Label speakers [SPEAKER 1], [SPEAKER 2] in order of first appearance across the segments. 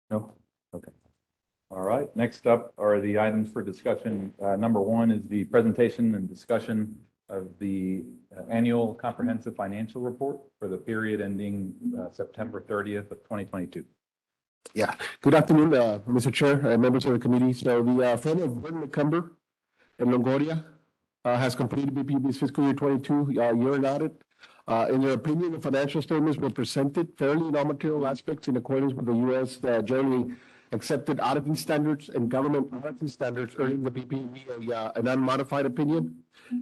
[SPEAKER 1] No? Okay. All right. Next up are the items for discussion. Number one is the presentation and discussion of the annual comprehensive financial report for the period ending September 30th of 2022.
[SPEAKER 2] Yeah, good afternoon, Mr. Chair and members of the committee. So the firm of Burton McCumber and Longoria has completed BPUB's fiscal year 22 year-end audit. In their opinion, the financial statements were presented fairly in all material aspects in accordance with the U.S. Generally accepted auditing standards and government auditing standards, earning the BPUB an unmodified opinion.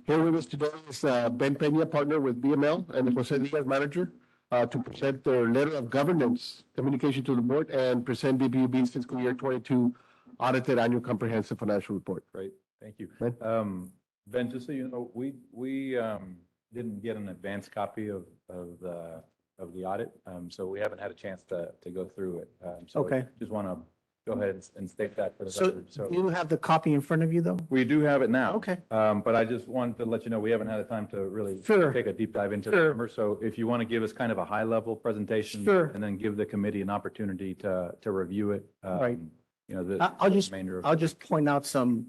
[SPEAKER 2] Here with us today is Ben Peña, partner with BML, and Jose Diaz, manager, to present their letter of governance communication to the board and present BPUB's fiscal year 22 audited annual comprehensive financial report.
[SPEAKER 1] Great. Thank you.
[SPEAKER 2] Ben?
[SPEAKER 1] Ben, just so you know, we didn't get an advance copy of the audit, so we haven't had a chance to go through it. So
[SPEAKER 3] Okay.
[SPEAKER 1] just want to go ahead and state that for the
[SPEAKER 3] So
[SPEAKER 1] record. So
[SPEAKER 3] you have the copy in front of you, though?
[SPEAKER 1] we do have it now.
[SPEAKER 3] Okay.
[SPEAKER 1] But I just wanted to let you know, we haven't had the time to really
[SPEAKER 3] Sure.
[SPEAKER 1] take a deep dive into the
[SPEAKER 3] Sure.
[SPEAKER 1] numbers. So if you want to give us kind of a high level presentation
[SPEAKER 3] Sure.
[SPEAKER 1] and then give the committee an opportunity to review it.
[SPEAKER 3] Right.
[SPEAKER 1] You know,
[SPEAKER 3] I'll
[SPEAKER 1] the
[SPEAKER 3] just,
[SPEAKER 1] remainder of.
[SPEAKER 3] I'll just point out some,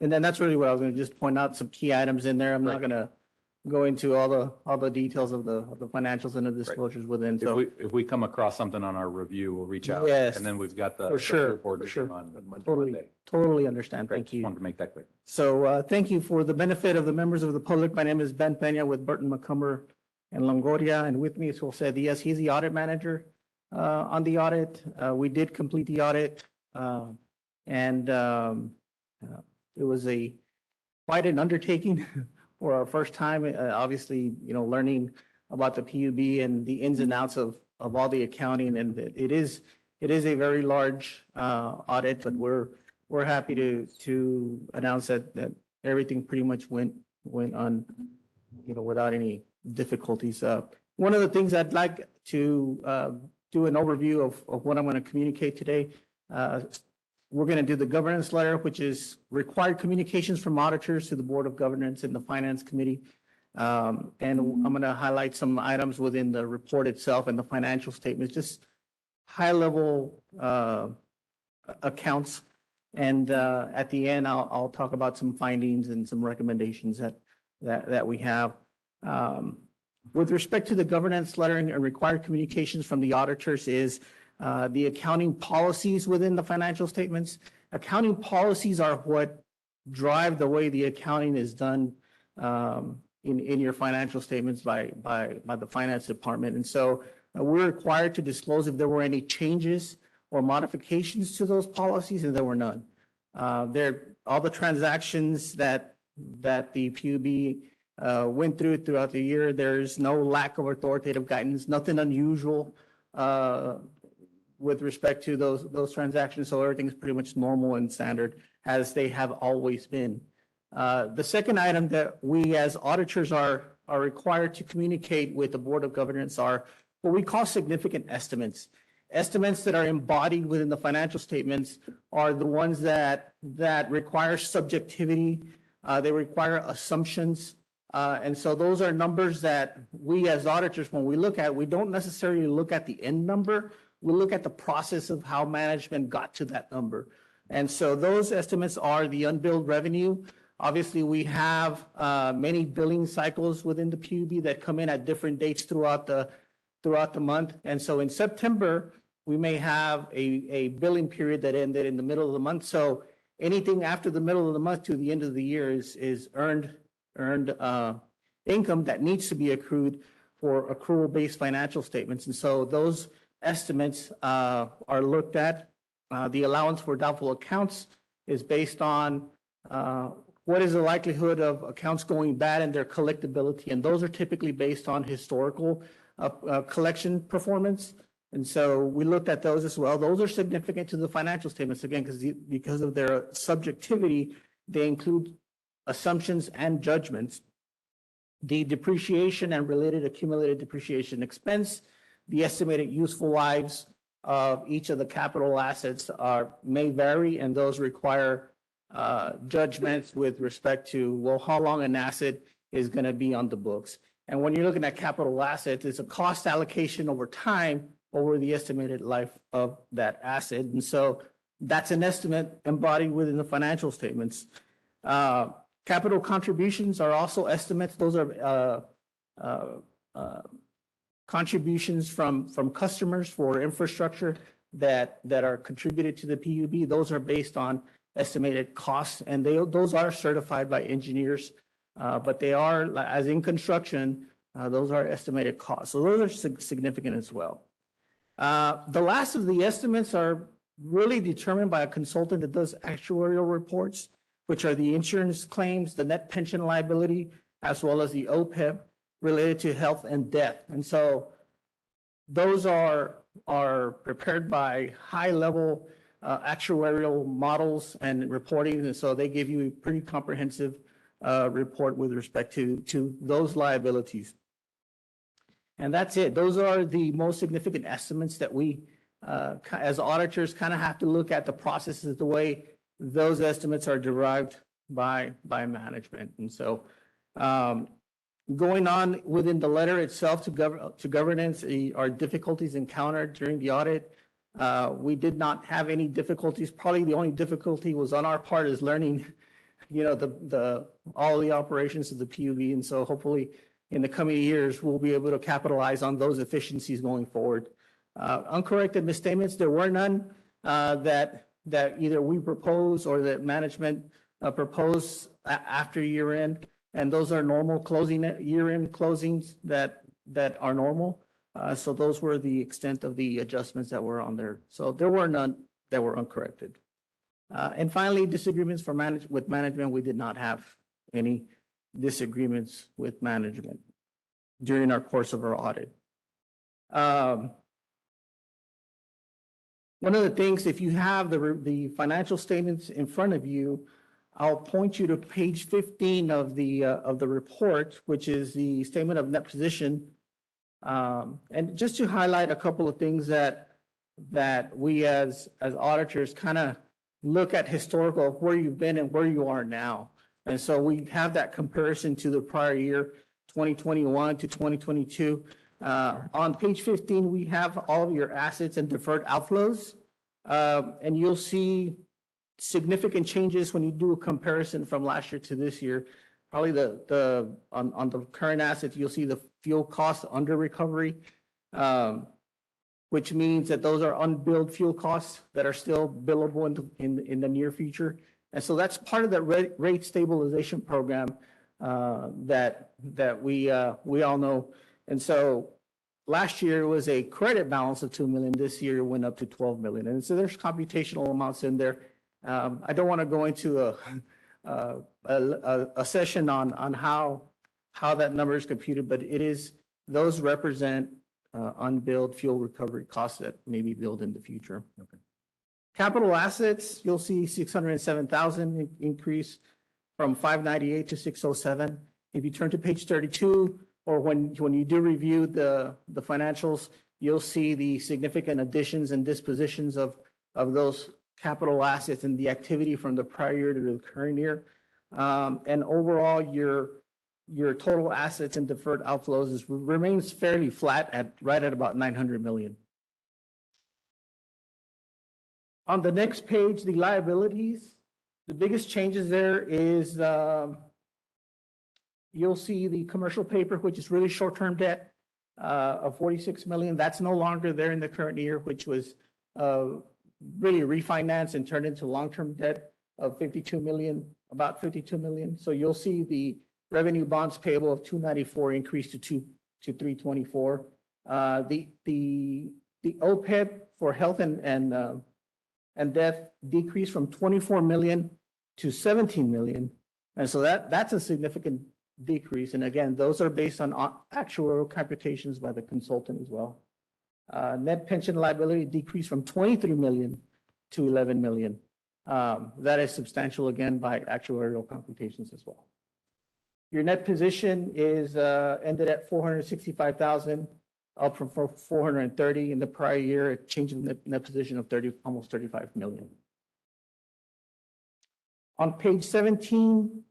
[SPEAKER 3] and then that's really what I was going to just point out some key items in there. I'm not
[SPEAKER 1] Right.
[SPEAKER 3] going to go into all the details of the financials and the disclosures within. So
[SPEAKER 1] If we come across something on our review, we'll reach out.
[SPEAKER 3] Yes.
[SPEAKER 1] And then we've got the.
[SPEAKER 3] For sure,
[SPEAKER 1] report
[SPEAKER 3] for sure.
[SPEAKER 1] on
[SPEAKER 3] totally,
[SPEAKER 1] Monday.
[SPEAKER 3] totally understand.
[SPEAKER 1] Great.
[SPEAKER 3] Thank
[SPEAKER 1] Just
[SPEAKER 3] you.
[SPEAKER 1] wanted to make that clear.
[SPEAKER 3] So thank you for the benefit of the members of the public. My name is Ben Peña with Burton McCumber and Longoria, and with me is Jose Diaz. He's the audit manager on the audit. We did complete the audit, and it was quite an undertaking for our first time. Obviously, you know, learning about the PUB and the ins and outs of all the accounting, and it is a very large audit, but we're happy to announce that everything pretty much went on, you know, without any difficulties. One of the things I'd like to do an overview of what I'm going to communicate today. We're going to do the governance letter, which is required communications from auditors to the Board of Governance and the Finance Committee. And I'm going to highlight some items within the report itself and the financial statements, just high-level accounts. And at the end, I'll talk about some findings and some recommendations that we have. With respect to the governance letter and required communications from the auditors is the accounting policies within the financial statements. Accounting policies are what drive the way the accounting is done in your financial statements by the finance department. And so we're required to disclose if there were any changes or modifications to those policies, and there were none. All the transactions that the PUB went throughout the year, there's no lack of authoritative guidance, nothing unusual with respect to those transactions. So everything's pretty much normal and standard as they have always been. The second item that we as auditors are required to communicate with the Board of Governance are what we call significant estimates. Estimates that are embodied within the financial statements are the ones that require subjectivity. They require assumptions. And so those are numbers that we as auditors, when we look at, we don't necessarily look at the end number. We look at the process of how management got to that number. And so those estimates are the unbilled revenue. Obviously, we have many billing cycles within the PUB that come in at different dates throughout the month. And so in September, we may have a billing period that ended in the middle of the month. So anything after the middle of the month to the end of the year is earned income that needs to be accrued for accrual-based financial statements. And so those estimates are looked at. The allowance for doubtful accounts is based on what is the likelihood of accounts going bad and their collectability. And those are typically based on historical collection performance. And so we looked at those as well. Those are significant to the financial statements, again, because of their subjectivity. They include assumptions and judgments. The depreciation and related accumulated depreciation expense, the estimated useful lives of each of the capital assets may vary, and those require judgments with respect to, well, how long an asset is going to be on the books. And when you're looking at capital assets, it's a cost allocation over time over the estimated life of that asset. And so that's an estimate embodied within the financial statements. Capital contributions are also estimates. Those are contributions from customers for infrastructure that are contributed to the PUB. Those are based on estimated costs, and those are certified by engineers, but they are, as in construction, those are estimated costs. So those are significant as well. The last of the estimates are really determined by a consultant that does actuarial reports, which are the insurance claims, the net pension liability, as well as the OPEB related to health and death. And so those are prepared by high-level actuarial models and reporting, and so they give you a pretty comprehensive report with respect to those liabilities. And that's it. Those are the most significant estimates that we, as auditors, kind of have to look at the processes, the way those estimates are derived by management. And so going on within the letter itself to governance are difficulties encountered during the audit. We did not have any difficulties. Probably the only difficulty was on our part is learning, all the operations of the PUB. And so hopefully in the coming years, we'll be able to capitalize on those efficiencies going forward. Uncorrected misstatements, there were none that either we propose or that management propose after year end. And those are normal year-end closings that are normal. So those were the extent of the adjustments that were on there. So there were none that were uncorrected. And finally, disagreements with management. We did not have any disagreements with management during our course of our audit. One of the things, if you have the financial statements in front of you, I'll point you to page 15 of the report, which is the statement of net position. And just to highlight a couple of things that we as auditors kind of look at historical of where you've been and where you are now. And so we have that comparison to the prior year, 2021 to 2022. On page 15, we have all of your assets and deferred outflows. And you'll see significant changes when you do a comparison from last year to this year. Probably on the current assets, you'll see the fuel costs under recovery, which means that those are unbilled fuel costs that are still billable in the near future. And so that's part of the rate stabilization program that we all know. And so last year was a credit balance of $2 million. This year it went up to $12 million. And so there's computational amounts in there. I don't want to go into a session on how that number is computed, but those represent unbilled fuel recovery costs that may be billed in the future. Okay. Capital assets, you'll see 607,000 increase from 598 to 607. If you turn to page 32, or when you do review the financials, you'll see the significant additions and dispositions of those capital assets and the activity from the prior year to the current year. And overall, your total assets and deferred outflows remains fairly flat right at about 900 million. On the next page, the liabilities, the biggest changes there is you'll see the commercial paper, which is really short-term debt of 46 million. That's no longer there in the current year, which was really refinanced and turned into long-term debt of 52 million, about 52 million. So you'll see the revenue bonds payable of 294 increase to 324. The OPEB for health and death decreased from 24 million to 17 million. And so that's a significant decrease. And again, those are based on actuarial computations by the consultant as well. Net pension liability decreased from 23 million to 11 million. That is substantial again by actuarial computations as well. Your net position is ended at 465,000, up from 430 in the prior year, a change in the net position of almost 35 million. On page 17,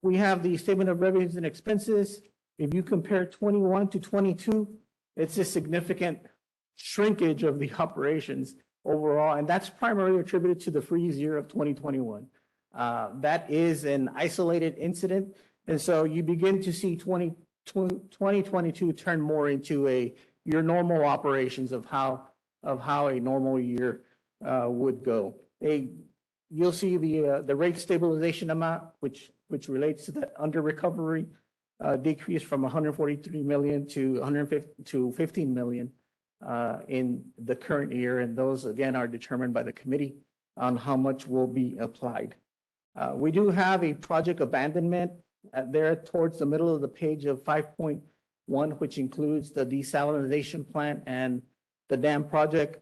[SPEAKER 3] we have the statement of revenues and expenses. If you compare 21 to 22, it's a significant shrinkage of the operations overall, and that's primarily attributed to the freeze year of 2021. That is an isolated incident, and so you begin to see 2022 turn more into your normal operations of how a normal year would go. You'll see the rate stabilization amount, which relates to the under recovery, decrease from 143 million to 15 million in the current year, and those again are determined by the committee on how much will be applied. We do have a project abandonment there towards the middle of the page of 5.1, which includes the desalination plant and the dam project,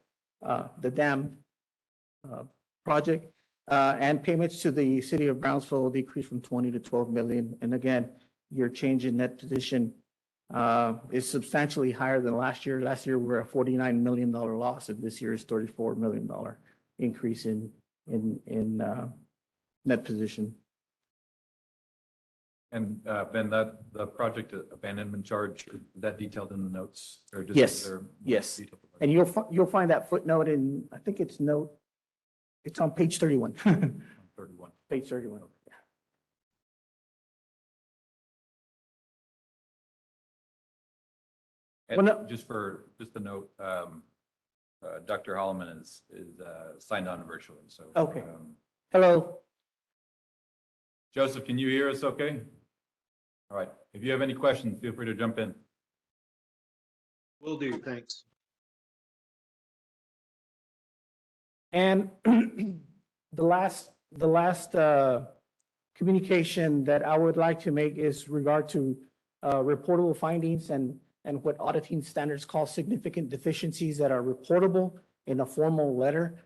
[SPEAKER 3] and payments to the city of Brownsville decreased from 20 to 12 million. And again, your change in net position is substantially higher than last year. Last year, we were a $49 million loss, and this year is $34 million increase in net position.
[SPEAKER 1] And Ben, the project abandonment charge, is that detailed in the notes? Or just
[SPEAKER 3] Yes,
[SPEAKER 1] is there more
[SPEAKER 3] yes.
[SPEAKER 1] detail?
[SPEAKER 3] And you'll find that footnote in, I think it's on page 31.
[SPEAKER 1] 31.
[SPEAKER 3] Page 31.
[SPEAKER 1] And
[SPEAKER 3] Well, no-
[SPEAKER 1] just a note, Dr. Holloman is signed on virtually, so.
[SPEAKER 3] Okay. Hello.
[SPEAKER 1] Joseph, can you hear us okay? All right. If you have any questions, feel free to jump in.
[SPEAKER 4] Will do, thanks.
[SPEAKER 3] And the last communication that I would like to make is regard to reportable findings and what auditing standards call significant deficiencies that are reportable in a formal letter.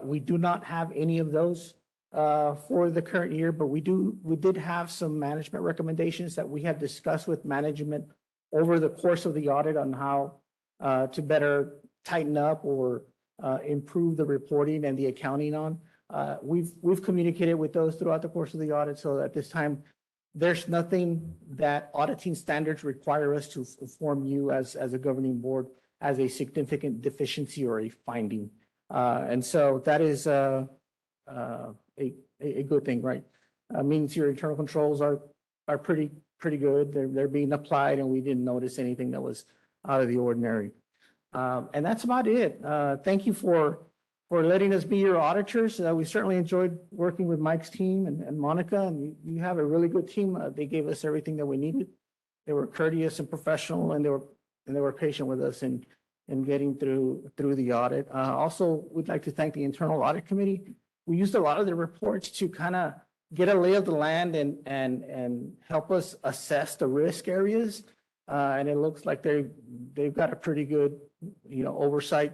[SPEAKER 3] We do not have any of those for the current year, but we did have some management recommendations that we had discussed with management over the course of the audit on how to better tighten up or improve the reporting and the accounting on. We've communicated with those throughout the course of the audit, so at this time, there's nothing that auditing standards require us to inform you as a governing board as a significant deficiency or a finding. And so that is a good thing, right? Means your internal controls are pretty good. They're being applied, and we didn't notice anything that was out of the ordinary. And that's about it. Thank you for letting us be your auditors. We certainly enjoyed working with Mike's team and Monica, and you have a really good team. They gave us everything that we needed. They were courteous and professional, and they were patient with us in getting through the audit. Also, we'd like to thank the Internal Audit Committee. We used a lot of their reports to kind of get a lay of the land and help us assess the risk areas. And it looks like they've got a pretty good, oversight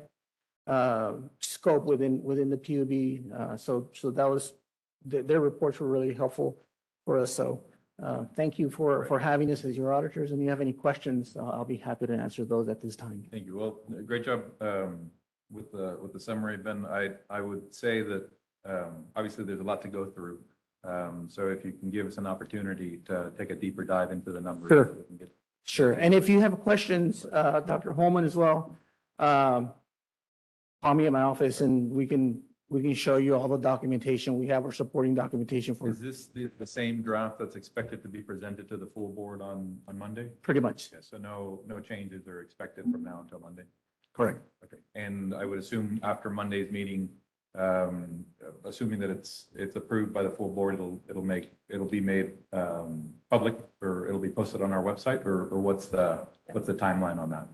[SPEAKER 3] scope within the PUB. So that was, their reports were really helpful for us. So thank you for having us as your auditors. And if you have any questions, I'll be happy to answer those at this time.
[SPEAKER 1] Thank you. Well, great job with the summary, Ben. I would say that obviously there's a lot to go through. So if you can give us an opportunity to take a deeper dive into the numbers.
[SPEAKER 3] Sure.
[SPEAKER 1] We can get.
[SPEAKER 3] Sure. And if you have questions, Dr. Holman as well, call me at my office and we can show you all the documentation. We have our supporting documentation for
[SPEAKER 1] Is this the same draft that's expected to be presented to the full board on Monday?
[SPEAKER 3] pretty much.
[SPEAKER 1] Yeah, so no changes are expected from now until Monday?
[SPEAKER 3] Correct.
[SPEAKER 1] Okay, and I would assume after Monday's meeting, assuming that it's approved by the full board, it'll be made public, or it'll be posted on our website, or what's the timeline on that?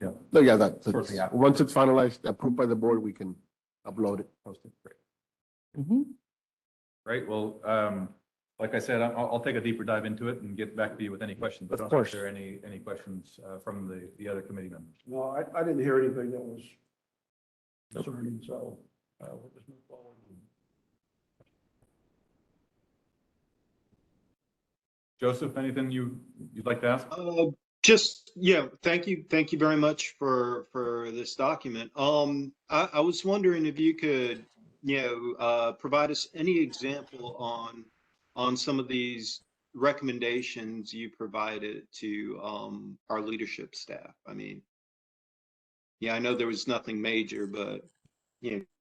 [SPEAKER 1] Yeah,
[SPEAKER 2] No, yeah, that's,
[SPEAKER 1] Shortly after.
[SPEAKER 2] once it's finalized, approved by the board, we can upload it.
[SPEAKER 1] posted. Great.
[SPEAKER 3] Mhm.
[SPEAKER 1] Great. Well, like I said, I'll take a deeper dive into it and get back to you with any questions.
[SPEAKER 3] Of
[SPEAKER 1] I don't know if
[SPEAKER 3] course.
[SPEAKER 1] there are any questions from the other committee members.
[SPEAKER 5] No, I didn't hear anything that was concerning, so we'll just move forward.
[SPEAKER 1] Joseph, anything you'd like to ask?
[SPEAKER 4] Thank you very much for this document. I was wondering if you could, provide us any example on some of these recommendations you provided to our leadership staff. I mean, Yeah, I know there was nothing major, but,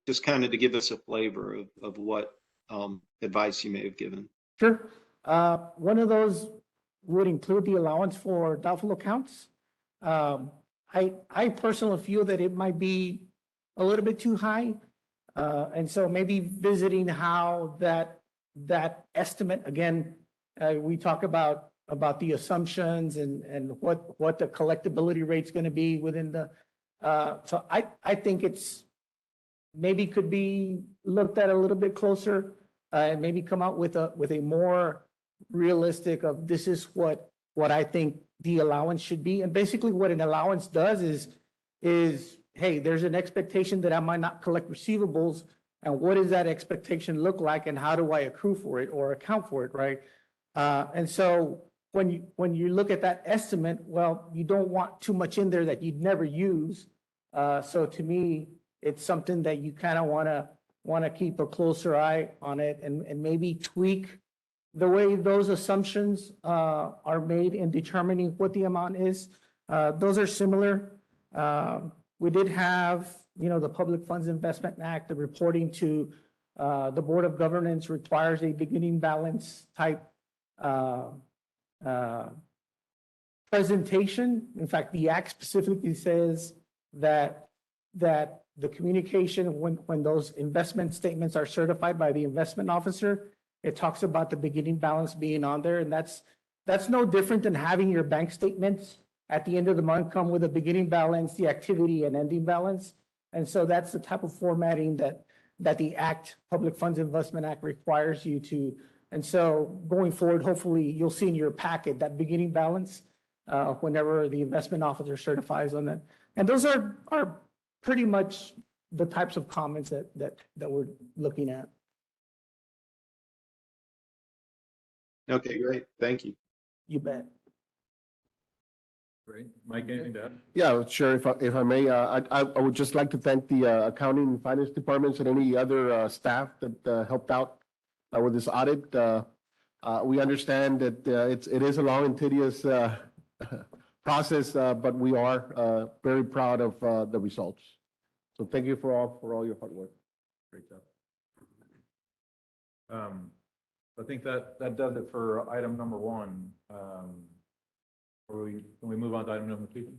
[SPEAKER 4] just kind of to give us a flavor of what advice you may have given.
[SPEAKER 3] Sure. One of those would include the allowance for doubtful accounts. I personally feel that it might be a little bit too high. And so maybe visiting how that estimate, again, we talk about the assumptions and what the collectability rate's going to be within the, so I think it's maybe could be looked at a little bit closer, and maybe come out with a more realistic of this is what I think the allowance should be. And basically what an allowance does is, hey, there's an expectation that I might not collect receivables, and what does that expectation look like, and how do I accrue for it or account for it, right? And so when you look at that estimate, well, you don't want too much in there that you'd never use. So to me, it's something that you kind of want to keep a closer eye on it, and maybe tweak the way those assumptions are made in determining what the amount is. Those are similar. We did have, the Public Funds Investment Act, the reporting to the Board of Governance requires a beginning balance type presentation. In fact, the act specifically says that the communication, when those investment statements are certified by the investment officer, it talks about the beginning balance being on there. And that's no different than having your bank statements at the end of the month come with a beginning balance, the activity, and ending balance. And so that's the type of formatting that the Act, Public Funds Investment Act, requires you to. And so going forward, hopefully you'll see in your packet that beginning balance whenever the investment officer certifies on that. And those are pretty much the types of comments that we're looking at.
[SPEAKER 4] Okay, great. Thank you.
[SPEAKER 3] You bet.
[SPEAKER 1] Great. Mike, anything to add?
[SPEAKER 2] Yeah, sure. If I may, I would just like to thank the accounting and finance departments and any other staff that helped out with this audit. We understand that it is a long and tedious process, but we are very proud of the results. So thank you for all your hard work.
[SPEAKER 1] Great job. I think that does it for item number one. Can we move on to item number two?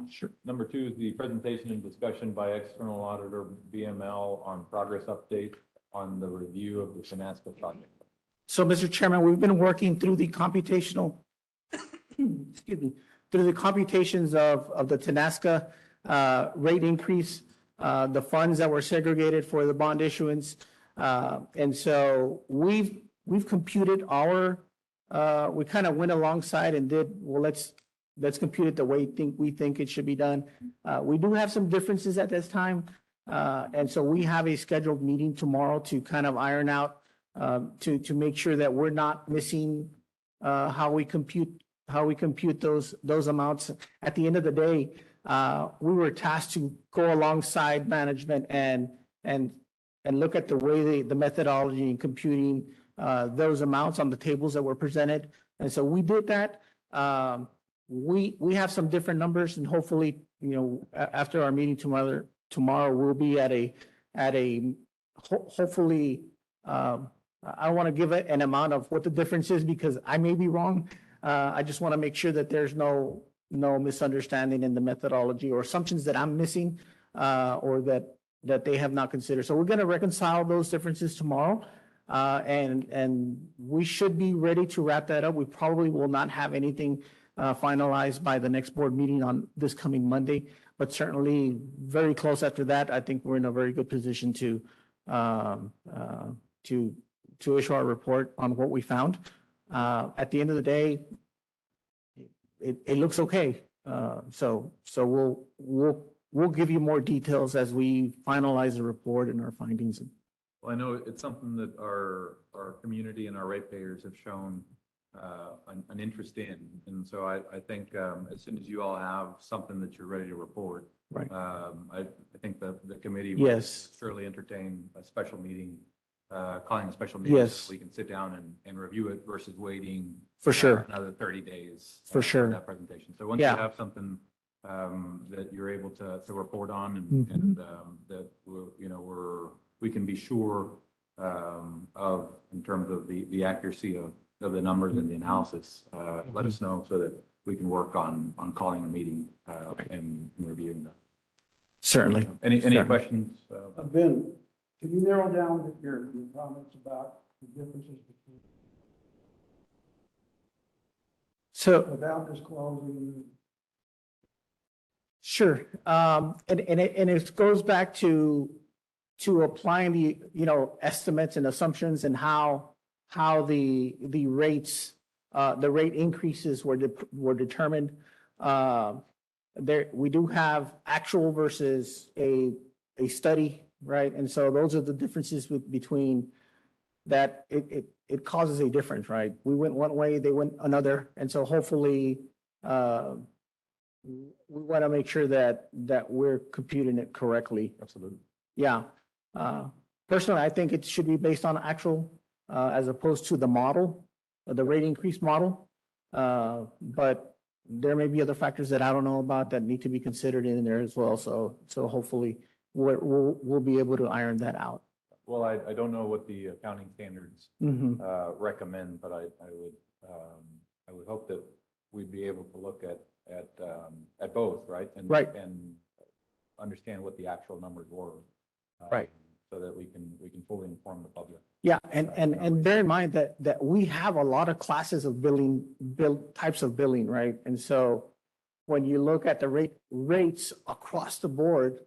[SPEAKER 3] Sure.
[SPEAKER 1] Number two is the presentation and discussion by external auditor BML on progress update on the review of the Tenaska project.
[SPEAKER 3] So, Mr. Chairman, we've been working through the computational, excuse me, through the computations of the Tenaska rate increase, the funds that were segregated for the bond issuance. And so we've computed our, we kind of went alongside and did, well, let's compute it the way we think it should be done. We do have some differences at this time. And so we have a scheduled meeting tomorrow to kind of iron out, to make sure that we're not missing how we compute those amounts. At the end of the day, we were tasked to go alongside management and look at the way the methodology in computing those amounts on the tables that were presented. And so we did that. We have some different numbers, and hopefully, after our meeting tomorrow, we'll be at a hopefully, I don't want to give it an amount of what the difference is because I may be wrong. I just want to make sure that there's no misunderstanding in the methodology or assumptions that I'm missing, or that they have not considered. So we're going to reconcile those differences tomorrow. And we should be ready to wrap that up. We probably will not have anything finalized by the next board meeting on this coming Monday, but certainly very close after that. I think we're in a very good position to issue our report on what we found. At the end of the day, it looks okay. So we'll give you more details as we finalize the report and our findings.
[SPEAKER 1] Well, I know it's something that our community and our ratepayers have shown an interest in. And so I think as soon as you all have something that you're ready to report,
[SPEAKER 3] Right.
[SPEAKER 1] I think the committee will
[SPEAKER 3] Yes.
[SPEAKER 1] surely entertain a special meeting, calling a special meeting.
[SPEAKER 3] Yes.
[SPEAKER 1] So we can sit down and review it versus waiting.
[SPEAKER 3] For sure.
[SPEAKER 1] Another 30 days.
[SPEAKER 3] For sure.
[SPEAKER 1] That presentation. So once you
[SPEAKER 3] Yeah.
[SPEAKER 1] have something that you're able to report on
[SPEAKER 3] Mhm.
[SPEAKER 1] and that we can be sure of in terms of the accuracy of the numbers and the analysis. Let us know so that we can work on calling a meeting and reviewing that.
[SPEAKER 3] Certainly.
[SPEAKER 1] Any
[SPEAKER 3] Certainly.
[SPEAKER 1] questions?
[SPEAKER 5] Ben, can you narrow down your comments about the differences between,
[SPEAKER 3] So,
[SPEAKER 5] without disclosing?
[SPEAKER 3] sure. And it goes back to applying the, estimates and assumptions and how the rates, the rate increases were determined. There, we do have actual versus a study, right? And so those are the differences between that it causes a difference, right? We went one way, they went another. And so hopefully, we want to make sure that we're computing it correctly.
[SPEAKER 1] Absolutely.
[SPEAKER 3] Yeah. Personally, I think it should be based on actual, as opposed to the model, the rate increase model. But there may be other factors that I don't know about that need to be considered in there as well. So hopefully we'll be able to iron that out.
[SPEAKER 1] Well, I don't know what the accounting standards
[SPEAKER 3] Mhm.
[SPEAKER 1] recommend, but I would hope that we'd be able to look at both, right?
[SPEAKER 3] Right.
[SPEAKER 1] And understand what the actual numbers were.
[SPEAKER 3] Right.
[SPEAKER 1] So that we can fully inform the public.
[SPEAKER 3] Yeah, and bear in mind that we have a lot of classes of types of billing, right? And so when you look at the rates across the board,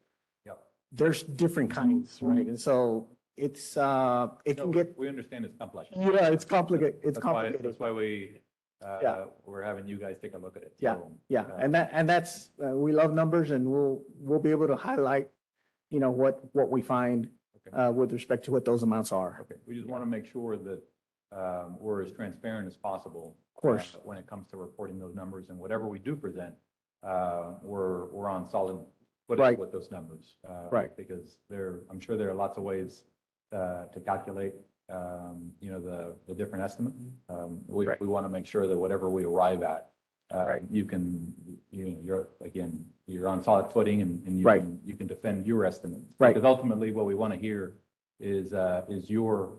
[SPEAKER 1] Yep.
[SPEAKER 3] there's different kinds, right? And so it's, it can get,
[SPEAKER 1] We understand it's complex.
[SPEAKER 3] yeah, it's complicated, it's
[SPEAKER 1] That's why-
[SPEAKER 3] complicated.
[SPEAKER 1] That's why
[SPEAKER 3] Yeah.
[SPEAKER 1] we're having you guys take a look at it.
[SPEAKER 3] Yeah,
[SPEAKER 1] So,
[SPEAKER 3] yeah, and that's, we love numbers and we'll be able to highlight, what we find,
[SPEAKER 1] Okay.
[SPEAKER 3] with respect to what those amounts are.
[SPEAKER 1] Okay, we just want to make sure that we're as transparent as possible.
[SPEAKER 3] Of course.
[SPEAKER 1] When it comes to reporting those numbers and whatever we do present, we're on solid footing
[SPEAKER 3] Right.
[SPEAKER 1] with those numbers.
[SPEAKER 3] Right.
[SPEAKER 1] Because I'm sure there are lots of ways to calculate, the different estimates.
[SPEAKER 3] Right.
[SPEAKER 1] We want to make sure that whatever we arrive at,
[SPEAKER 3] Right.
[SPEAKER 1] you're on solid footing and
[SPEAKER 3] Right.
[SPEAKER 1] you can defend your estimate.
[SPEAKER 3] Right.
[SPEAKER 1] Because ultimately what we want to hear is your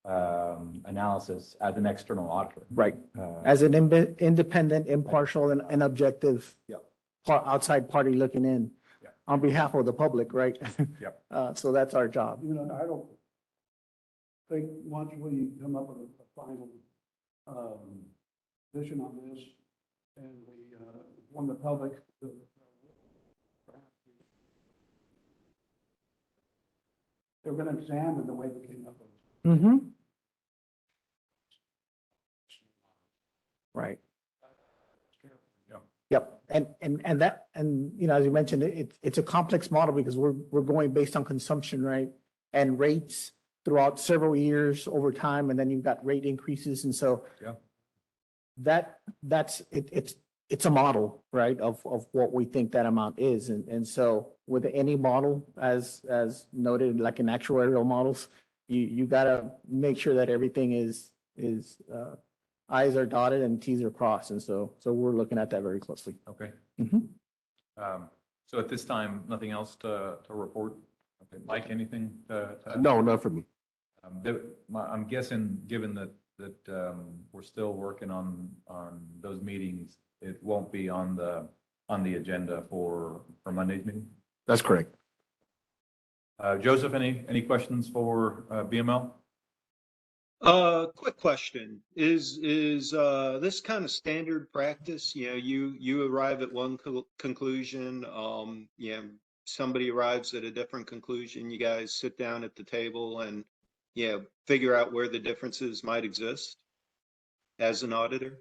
[SPEAKER 1] analysis as an external auditor.
[SPEAKER 3] Right,
[SPEAKER 1] Uh,
[SPEAKER 3] as an independent, impartial, and objective.
[SPEAKER 1] Yep.
[SPEAKER 3] Outside party looking in.
[SPEAKER 1] Yep.
[SPEAKER 3] On behalf of the public, right?
[SPEAKER 1] Yep.
[SPEAKER 3] So that's our job.
[SPEAKER 5] I don't think once we come up with a final, vision on this and we, inform the public, they're going to examine the way we came up with it.
[SPEAKER 3] Mm-hmm. Right.
[SPEAKER 1] Yep.
[SPEAKER 3] Yep, and that, as you mentioned, it's a complex model because we're going based on consumption, right? And rates throughout several years over time, and then you've got rate increases, and so.
[SPEAKER 1] Yeah.
[SPEAKER 3] That's it's a model, right, of what we think that amount is, and so with any model, as noted, like in actuarial models, you gotta make sure that everything is I's are dotted and T's are crossed, and so we're looking at that very closely.
[SPEAKER 1] Okay.
[SPEAKER 3] Mhm.
[SPEAKER 1] So at this time, nothing else to report? Okay, Mike, anything to add?
[SPEAKER 2] No, not for me.
[SPEAKER 1] I'm guessing, given that we're still working on those meetings, it won't be on the agenda for Monday's meeting.
[SPEAKER 2] That's correct.
[SPEAKER 1] Joseph, any questions for BML?
[SPEAKER 4] Quick question. Is this kind of standard practice? You arrive at one conclusion, somebody arrives at a different conclusion, you guys sit down at the table and, figure out where the differences might exist as an auditor?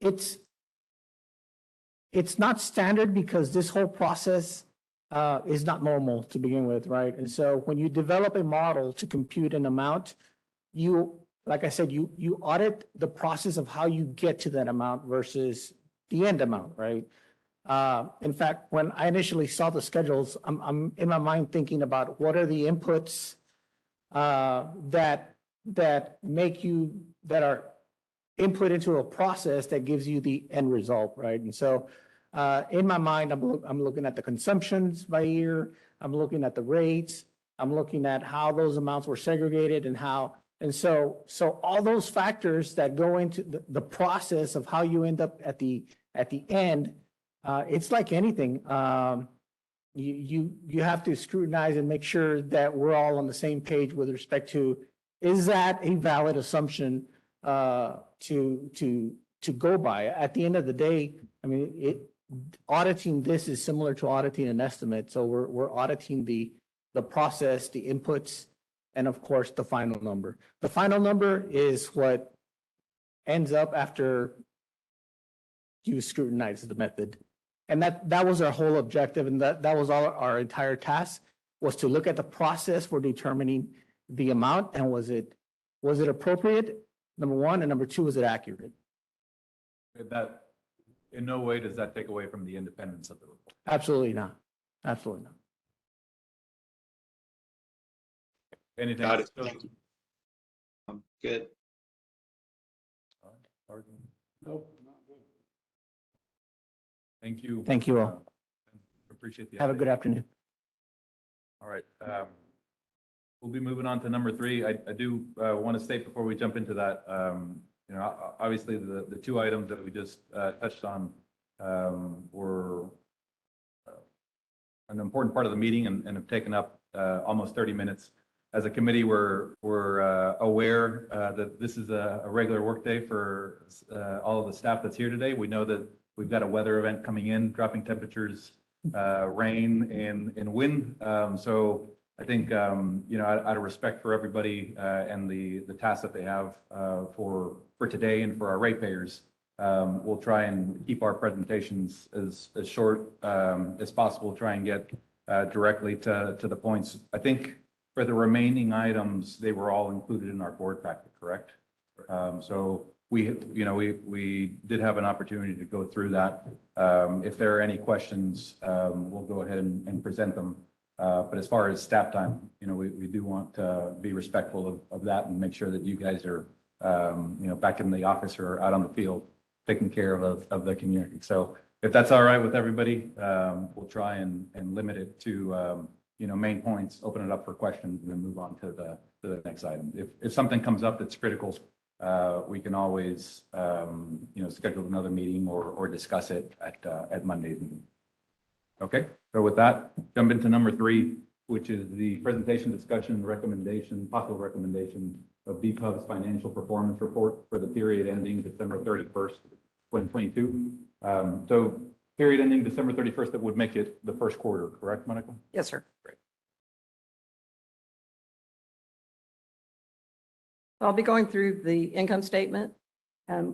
[SPEAKER 3] It's not standard because this whole process is not normal to begin with, right? And so when you develop a model to compute an amount, like I said, you audit the process of how you get to that amount versus the end amount, right? In fact, when I initially saw the schedules, I'm in my mind thinking about what are the inputs that make you, that are input into a process that gives you the end result, right? And so, in my mind, I'm looking at the consumptions by year, I'm looking at the rates, I'm looking at how those amounts were segregated and how, and so all those factors that go into the process of how you end up at the end, it's like anything. You have to scrutinize and make sure that we're all on the same page with respect to, is that a valid assumption to go by? At the end of the day, I mean, auditing this is similar to auditing an estimate. So we're auditing the process, the inputs, and of course, the final number. The final number is what ends up after you scrutinize the method. And that was our whole objective, and that was all our entire task, was to look at the process for determining the amount, and was it appropriate, number one, and number two, was it accurate?
[SPEAKER 1] That, in no way does that take away from the independence of the report.
[SPEAKER 3] Absolutely not. Absolutely not.
[SPEAKER 1] Anything
[SPEAKER 4] Got
[SPEAKER 1] else?
[SPEAKER 4] it. Thank you. Good.
[SPEAKER 5] Nope, not good.
[SPEAKER 1] Thank you.
[SPEAKER 3] Thank you all.
[SPEAKER 1] Appreciate the.
[SPEAKER 3] Have a
[SPEAKER 1] update.
[SPEAKER 3] good afternoon.
[SPEAKER 1] All right. We'll be moving on to number 3. I do want to state before we jump into that, obviously the 2 items that we just touched on were an important part of the meeting and have taken up almost 30 minutes. As a committee, we're aware that this is a regular workday for all of the staff that's here today. We know that we've got a weather event coming in, dropping temperatures, rain and wind. So I think, out of respect for everybody and the tasks that they have for today and for our ratepayers, we'll try and keep our presentations as short as possible, try and get directly to the points. I think for the remaining items, they were all included in our board packet, correct? So we did have an opportunity to go through that. If there are any questions, we'll go ahead and present them. But as far as staff time, we do want to be respectful of that and make sure that you guys are, back in the office or out on the field, taking care of the community. So if that's all right with everybody, we'll try and limit it to, main points, open it up for questions, and then move on to the next item. If something comes up that's critical, we can always, schedule another meeting or discuss it at Monday's meeting. Okay, so with that, jump into number 3, which is the presentation, discussion, possible recommendation of BPUB's financial performance report for the period ending December 31st, 2022. So period ending December 31st, that would make it the first quarter, correct, Monica?
[SPEAKER 6] Yes, sir.
[SPEAKER 1] Great.
[SPEAKER 6] I'll be going through the income statement.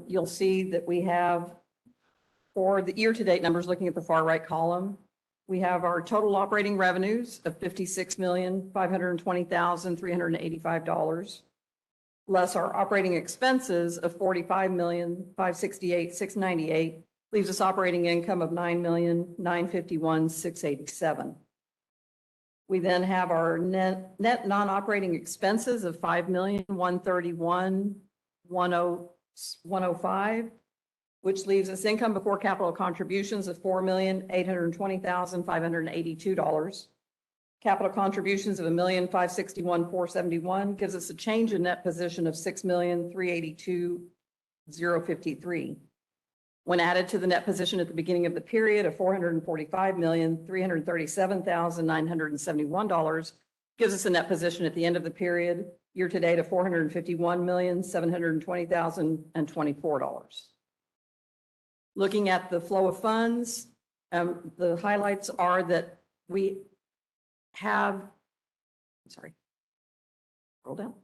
[SPEAKER 6] You'll see that we have, for the year-to-date numbers, looking at the far right column, we have our total operating revenues of $56,520,385, less our operating expenses of $45,568,698, leaves us operating income of $9,951,687. We then have our net non-operating expenses of $5,131,105, which leaves us income before capital contributions of $4,820,582. Capital contributions of $1,561,471 gives us a change in net position of $6,382,053. When added to the net position at the beginning of the period of $445,337,971, gives us a net position at the end of the period, year to date, of $451,720,024. Looking at the flow of funds, the highlights are that we have, roll down.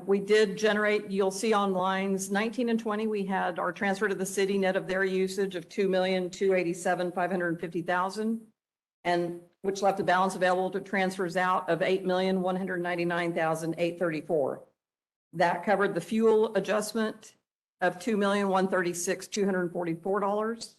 [SPEAKER 6] We did generate, you'll see on lines 19 and 20, we had our transfer to the city net of their usage of $2,287,550,000, and which left a balance available to transfers out of $8,199,834. That covered the fuel adjustment of $2,136,244.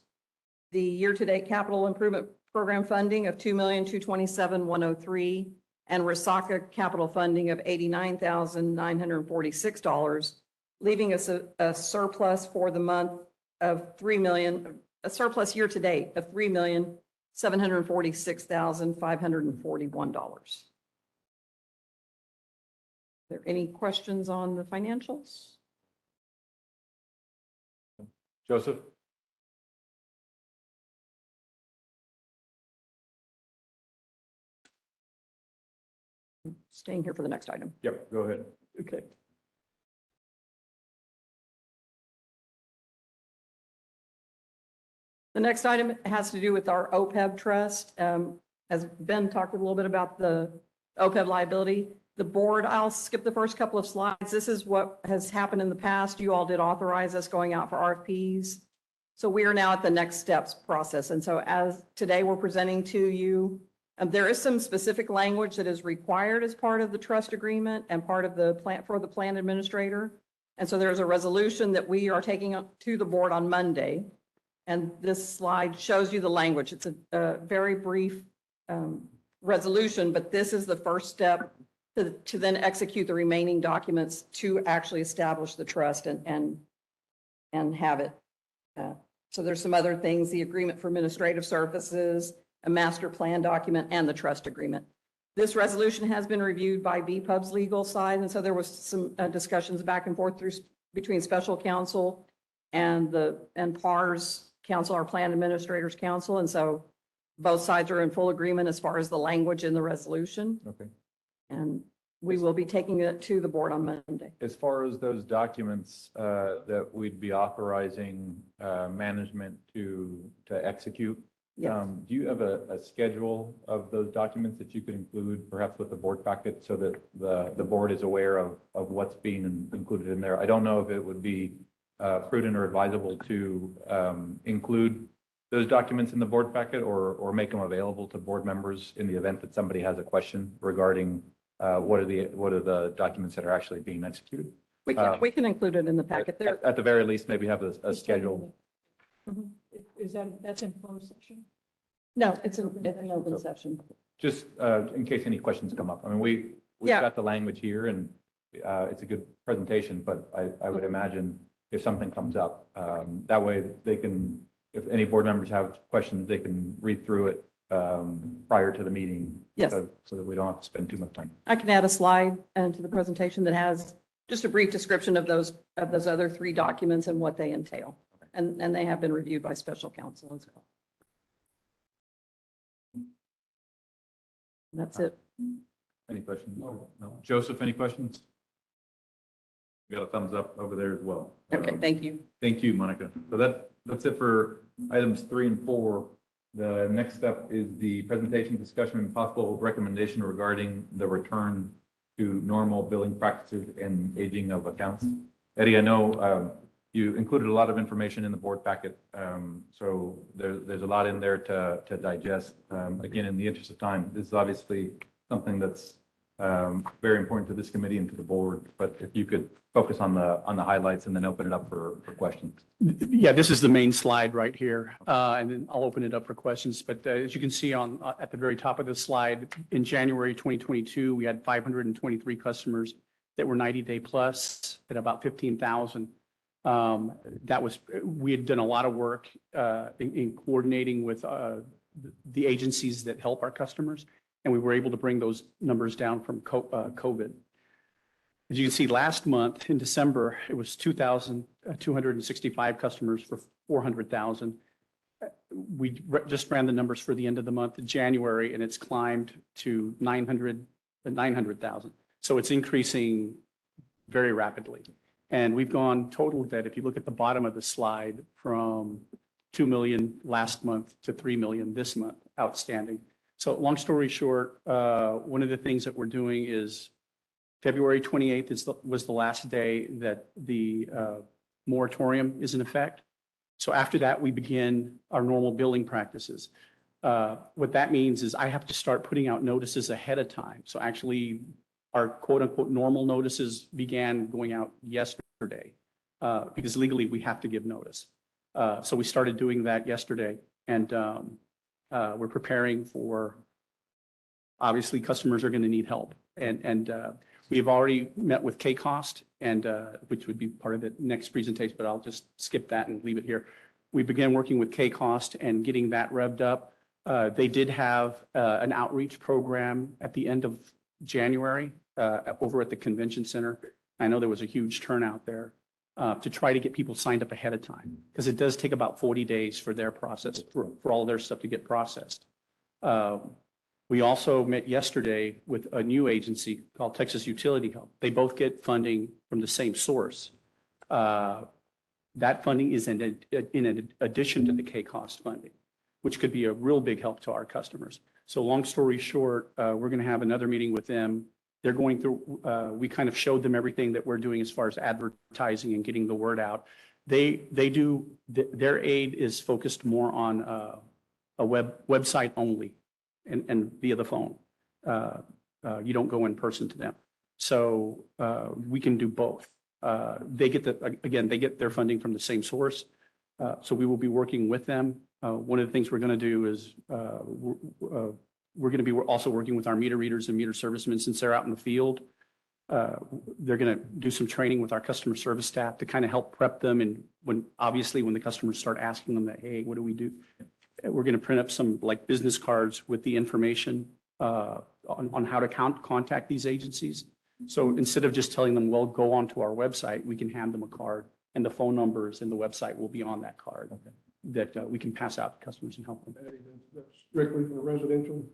[SPEAKER 6] The year-to-date capital improvement program funding of $2,227,103, and Resaca capital funding of $89,946 leaving us a surplus for the month of 3 million, a surplus year to date of $3,746,541. Are there any questions on the financials?
[SPEAKER 1] Joseph?
[SPEAKER 6] Staying here for the next item.
[SPEAKER 1] Yep, go ahead.
[SPEAKER 6] Okay. The next item has to do with our OPEB trust. As Ben talked a little bit about the OPEB liability, the board, I'll skip the first couple of slides. This is what has happened in the past. You all did authorize us going out for RFPs. So we are now at the next steps process. And so as today we're presenting to you, there is some specific language that is required as part of the trust agreement and part of the plan for the plan administrator. And so there's a resolution that we are taking up to the board on Monday. And this slide shows you the language. It's a very brief resolution, but this is the first step to then execute the remaining documents to actually establish the trust and have it. So there's some other things, the agreement for administrative services, a master plan document, and the trust agreement. This resolution has been reviewed by BPUB's legal side, and so there was some discussions back and forth between special counsel and PAR's counsel, our plan administrators council, and so both sides are in full agreement as far as the language in the resolution,
[SPEAKER 1] Okay.
[SPEAKER 6] and we will be taking it to the board on Monday.
[SPEAKER 1] As far as those documents that we'd be authorizing management to execute,
[SPEAKER 6] Yes.
[SPEAKER 1] do you have a schedule of those documents that you could include perhaps with the board packet so that the board is aware of what's being included in there? I don't know if it would be prudent or advisable to include those documents in the board packet or make them available to board members in the event that somebody has a question regarding what are the documents that are actually being executed.
[SPEAKER 6] We can include it in the packet there.
[SPEAKER 1] At the very least, maybe have a schedule.
[SPEAKER 5] That's in closed session?
[SPEAKER 6] No, it's an open session.
[SPEAKER 1] Just in case any questions come up. I mean, we've
[SPEAKER 6] Yeah.
[SPEAKER 1] got the language here and it's a good presentation, but I would imagine if something comes up, that way they can, if any board members have questions, they can read through it prior to the meeting.
[SPEAKER 6] Yes.
[SPEAKER 1] So that we don't have to spend too much time.
[SPEAKER 6] I can add a slide into the presentation that has just a brief description of those other three documents and what they entail. And they have been reviewed by special counsel as well. That's it.
[SPEAKER 1] Any questions? No. Joseph, any questions? We got a thumbs up over there as well.
[SPEAKER 6] Okay, thank you.
[SPEAKER 1] Thank you, Monica. So that's it for items 3 and 4. The next step is the presentation, discussion, and possible recommendation regarding the return to normal billing practices and aging of accounts. Eddie, I know you included a lot of information in the board packet, so there's a lot in there to digest. Again, in the interest of time, this is obviously something that's very important to this committee and to the board, but if you could focus on the highlights and then open it up for questions.
[SPEAKER 7] Yeah, this is the main slide right here, and then I'll open it up for questions. But as you can see at the very top of the slide, in January 2022, we had 523 customers that were 90-day plus at about 15,000. We had done a lot of work in coordinating with the agencies that help our customers, and we were able to bring those numbers down from COVID. As you can see, last month in December, it was 2,265 customers for 400,000. We just ran the numbers for the end of the month of January, and it's climbed to 900,000. So it's increasing very rapidly. And we've gone total debt, if you look at the bottom of the slide, from 2 million last month to 3 million this month outstanding. So long story short, one of the things that we're doing is February 28th was the last day that the moratorium is in effect. So after that, we begin our normal billing practices. What that means is I have to start putting out notices ahead of time. So actually, our quote unquote normal notices began going out yesterday because legally we have to give notice. So we started doing that yesterday, and we're preparing for, obviously customers are going to need help. And We've already met with K-Cost and, which would be part of the next presentation, but I'll just skip that and leave it here. We began working with K-Cost and getting that revved up. They did have an outreach program at the end of January over at the convention center. I know there was a huge turnout there to try to get people signed up ahead of time, because it does take about 40 days for their process, for all their stuff to get processed. We also met yesterday with a new agency called Texas Utility Help. They both get funding from the same source. That funding is in addition to the K-Cost funding, which could be a real big help to our customers. So long story short, we're going to have another meeting with them. They're going through, we kind of showed them everything that we're doing as far as advertising and getting the word out. Their aid is focused more on a website only and via the phone. You don't go in person to them. So we can do both. They get their funding from the same source. So we will be working with them. One of the things we're going to do is we're going to be also working with our meter readers and meter servicemen since they're out in the field. They're going to do some training with our customer service staff to kind of help prep them. And when the customers start asking them that, hey, what do we do? We're going to print up some like business cards with the information on how to contact these agencies. So instead of just telling them, well, go onto our website, we can hand them a card and the phone numbers and the website will be on that card that we can pass out to customers and help them.
[SPEAKER 5] That's strictly for residential?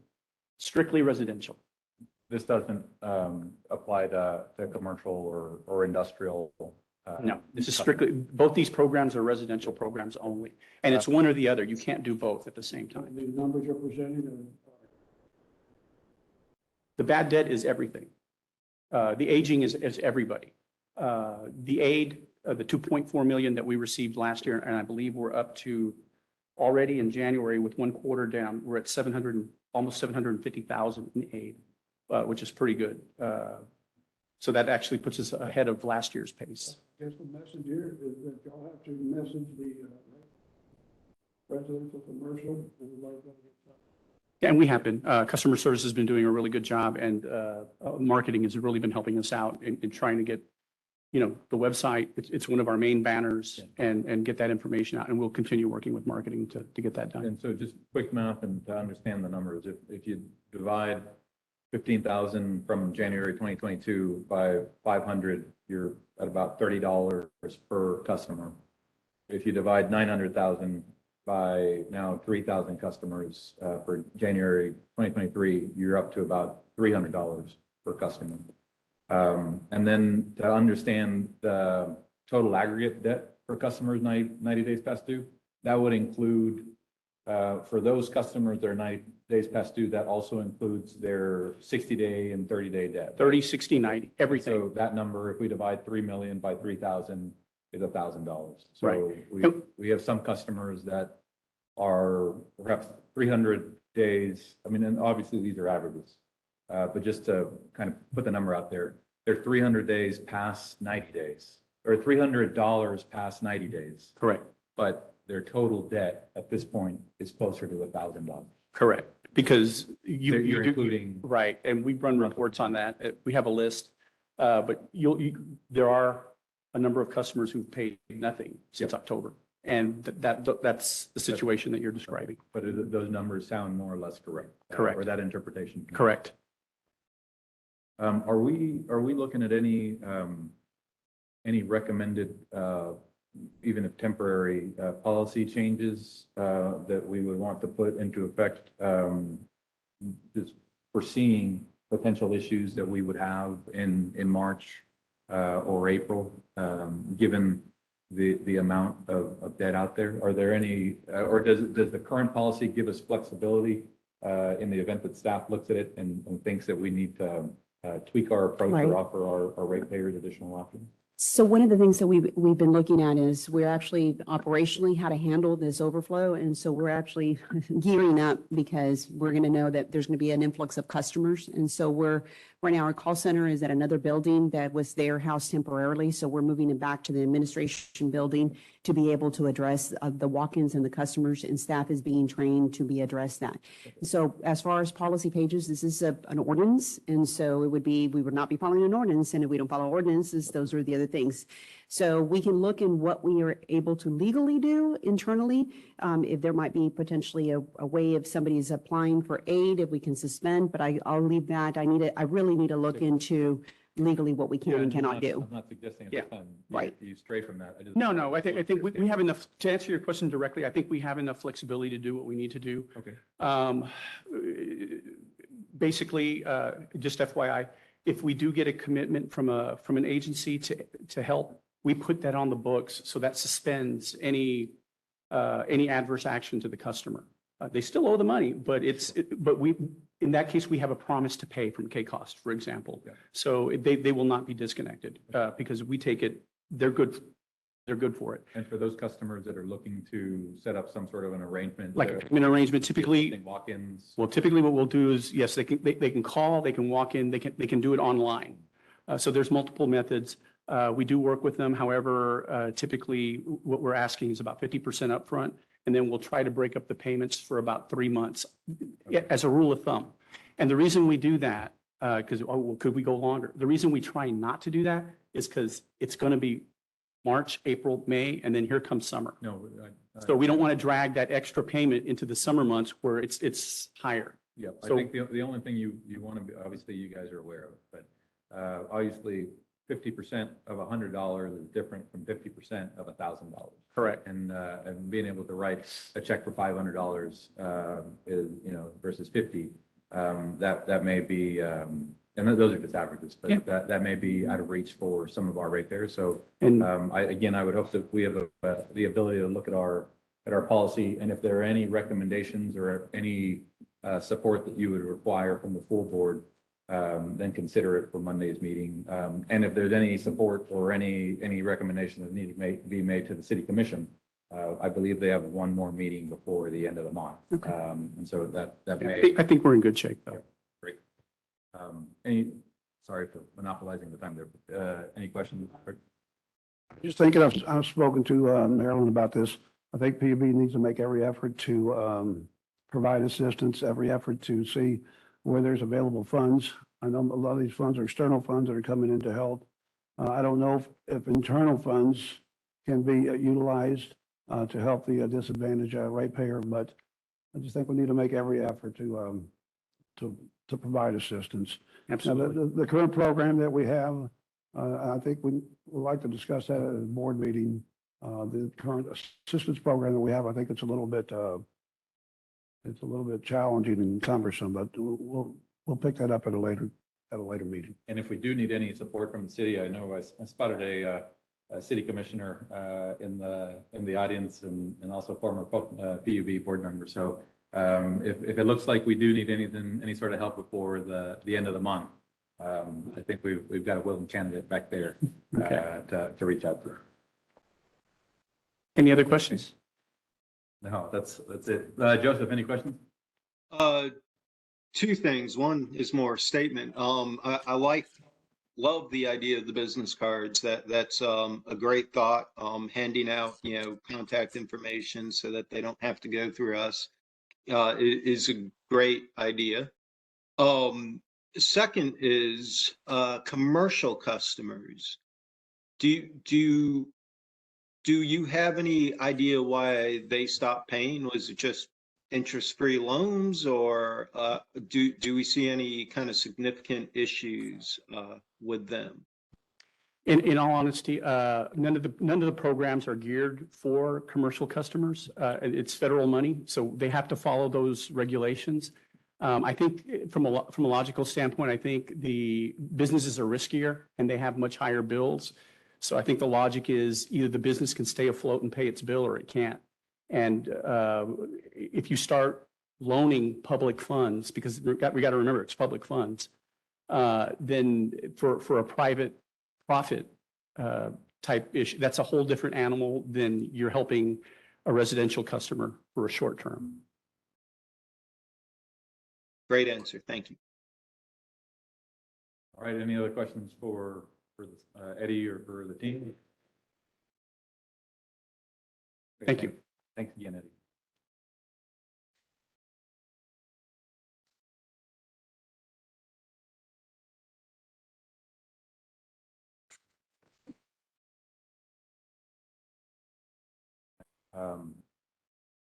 [SPEAKER 7] Strictly residential.
[SPEAKER 1] This doesn't apply to commercial or industrial.
[SPEAKER 7] No, this is strictly, both these programs are residential programs only. And it's one or the other. You can't do both at the same time.
[SPEAKER 5] The numbers are presented and
[SPEAKER 7] The bad debt is everything. The aging is everybody. The aid, the 2.4 million that we received last year, and I believe we're up to already in January with one quarter down, we're at almost 750,000 in aid, which is pretty good. So that actually puts us ahead of last year's pace.
[SPEAKER 5] I guess the message here is that y'all have to message the residential, commercial, everybody's gonna get something.
[SPEAKER 7] And we have been. Customer service has been doing a really good job, and marketing has really been helping us out in trying to get, the website. It's one of our main banners, and get that information out. And we'll continue working with marketing to get that done.
[SPEAKER 1] And so just quick math and to understand the numbers, if you divide 15,000 from January 2022 by 500, you're at about $30 per customer. If you divide 900,000 by now 3,000 customers for January 2023, you're up to about $300 per customer. And then to understand the total aggregate debt per customers 90 days past due, that would include, for those customers that are 90 days past due, that also includes their 60-day and 30-day debt.
[SPEAKER 7] 30, 60, 90, everything.
[SPEAKER 1] So that number, if we divide 3 million by 3,000, is $1,000. So
[SPEAKER 7] Right.
[SPEAKER 1] we have some customers that are perhaps 300 days. I mean, and obviously these are averages, but just to kind of put the number out there, they're 300 days past 90 days, or $300 past 90 days.
[SPEAKER 7] Correct.
[SPEAKER 1] But their total debt at this point is closer to $1,000.
[SPEAKER 7] Correct. Because
[SPEAKER 1] You're
[SPEAKER 7] you do,
[SPEAKER 1] including.
[SPEAKER 7] right, and we run reports on that. We have a list, but there are a number of customers who've paid nothing since October, and that's the situation that you're describing.
[SPEAKER 1] But those numbers sound more or less correct.
[SPEAKER 7] Correct.
[SPEAKER 1] Or that interpretation.
[SPEAKER 7] Correct.
[SPEAKER 1] Are we looking at any recommended, even if temporary, policy changes that we would want to put into effect, just foreseeing potential issues that we would have in March or April, given the amount of debt out there? Are there any, or does the current policy give us flexibility in the event that staff looks at it and thinks that we need to tweak our approach
[SPEAKER 8] Right.
[SPEAKER 1] or offer our ratepayers additional options?
[SPEAKER 8] So one of the things that we've been looking at is we're actually operationally how to handle this overflow. And so we're actually gearing up because we're going to know that there's going to be an influx of customers. And so we're Right now, our call center is at another building that was their house temporarily, so we're moving it back to the administration building to be able to address the walk-ins and the customers, and staff is being trained to be addressed that. So as far as policy pages, this is an ordinance, and so it would be, we would not be following an ordinance, and if we don't follow ordinances, those are the other things. So we can look in what we are able to legally do internally. If there might be potentially a way if somebody is applying for aid, if we can suspend, but I'll leave that. I really need to look into legally what we can and cannot do.
[SPEAKER 1] I'm not suggesting at
[SPEAKER 7] Yeah.
[SPEAKER 1] this time
[SPEAKER 8] Right.
[SPEAKER 1] you stray from that. I just-
[SPEAKER 7] No, I think we have enough, to answer your question directly, I think we have enough flexibility to do what we need to do.
[SPEAKER 1] Okay.
[SPEAKER 7] Um, Basically, just FYI, if we do get a commitment from an agency to help, we put that on the books, so that suspends any adverse action to the customer. They still owe the money, but in that case, we have a promise to pay from K-Cost, for example.
[SPEAKER 1] Yeah.
[SPEAKER 7] So they will not be disconnected, because we take it, they're good for it.
[SPEAKER 1] And for those customers that are looking to set up some sort of an arrangement.
[SPEAKER 7] Like
[SPEAKER 1] to-
[SPEAKER 7] an arrangement, typically,
[SPEAKER 1] Walk-ins.
[SPEAKER 7] well, typically what we'll do is, yes, they can call, they can walk in, they can do it online. So there's multiple methods. We do work with them. However, typically what we're asking is about 50% upfront, and then we'll try to break up the payments for about 3 months as a rule of thumb. And the reason we do that, because, could we go longer? The reason we try not to do that is because it's going to be March, April, May, and then here comes summer.
[SPEAKER 1] No.
[SPEAKER 7] So we don't want to drag that extra payment into the summer months where it's higher.
[SPEAKER 1] Yeah, I
[SPEAKER 7] So-
[SPEAKER 1] think the only thing you want to be, obviously you guys are aware of, but obviously 50% of $100 is different from 50% of $1,000.
[SPEAKER 7] Correct.
[SPEAKER 1] And being able to write a check for $500 is, versus 50, that may be, and those are just averages,
[SPEAKER 7] Yeah.
[SPEAKER 1] but that may be out of reach for some of our ratepayers. So
[SPEAKER 7] And
[SPEAKER 1] I would hope that we have the ability to look at our policy, and if there are any recommendations or any support that you would require from the full board, then consider it for Monday's meeting. And if there's any support or any recommendation that need to be made to the city commission, I believe they have one more meeting before the end of the month.
[SPEAKER 8] Okay.
[SPEAKER 1] And so that
[SPEAKER 7] I
[SPEAKER 1] may.
[SPEAKER 7] think we're in good shape, though.
[SPEAKER 1] Great. Sorry for monopolizing the time there. Any questions?
[SPEAKER 5] Just thinking, I've spoken to Marilyn about this. I think PUB needs to make every effort to provide assistance, every effort to see where there's available funds. I know a lot of these funds are external funds that are coming in to help. I don't know if internal funds can be utilized to help the disadvantaged ratepayer, but I just think we need to make every effort to provide assistance. Now,
[SPEAKER 7] Absolutely.
[SPEAKER 5] the current program that we have, I think we would like to discuss that at a board meeting. The current assistance program that we have, I think it's a little bit challenging and cumbersome, but we'll pick that up at a later meeting.
[SPEAKER 1] And if we do need any support from the city, I know I spotted a city commissioner in the audience and also former PUB board member. So if it looks like we do need any sort of help before the end of the month, I think we've got a willing candidate back there to reach out to.
[SPEAKER 7] Any other questions?
[SPEAKER 1] No, that's it. Joseph, any questions?
[SPEAKER 4] Two things. One is more a statement. I love the idea of the business cards. That's a great thought. Handing out, contact information so that they don't have to go through us is a great idea. Second is commercial customers. Do you have any idea why they stopped paying? Was it just interest-free loans, or do we see any kind of significant issues with them?
[SPEAKER 7] In all honesty, none of the programs are geared for commercial customers. It's federal money, so they have to follow those regulations. I think from a logical standpoint, I think the businesses are riskier and they have much higher bills. So I think the logic is either the business can stay afloat and pay its bill, or it can't. And if you start loaning public funds, because we got to remember it's public funds, then for a private profit type issue, that's a whole different animal than you're helping a residential customer for a short term.
[SPEAKER 4] Great answer. Thank you.
[SPEAKER 1] All right, any other questions for Eddie or for the team?
[SPEAKER 7] Thank you.
[SPEAKER 1] Thanks again, Eddie.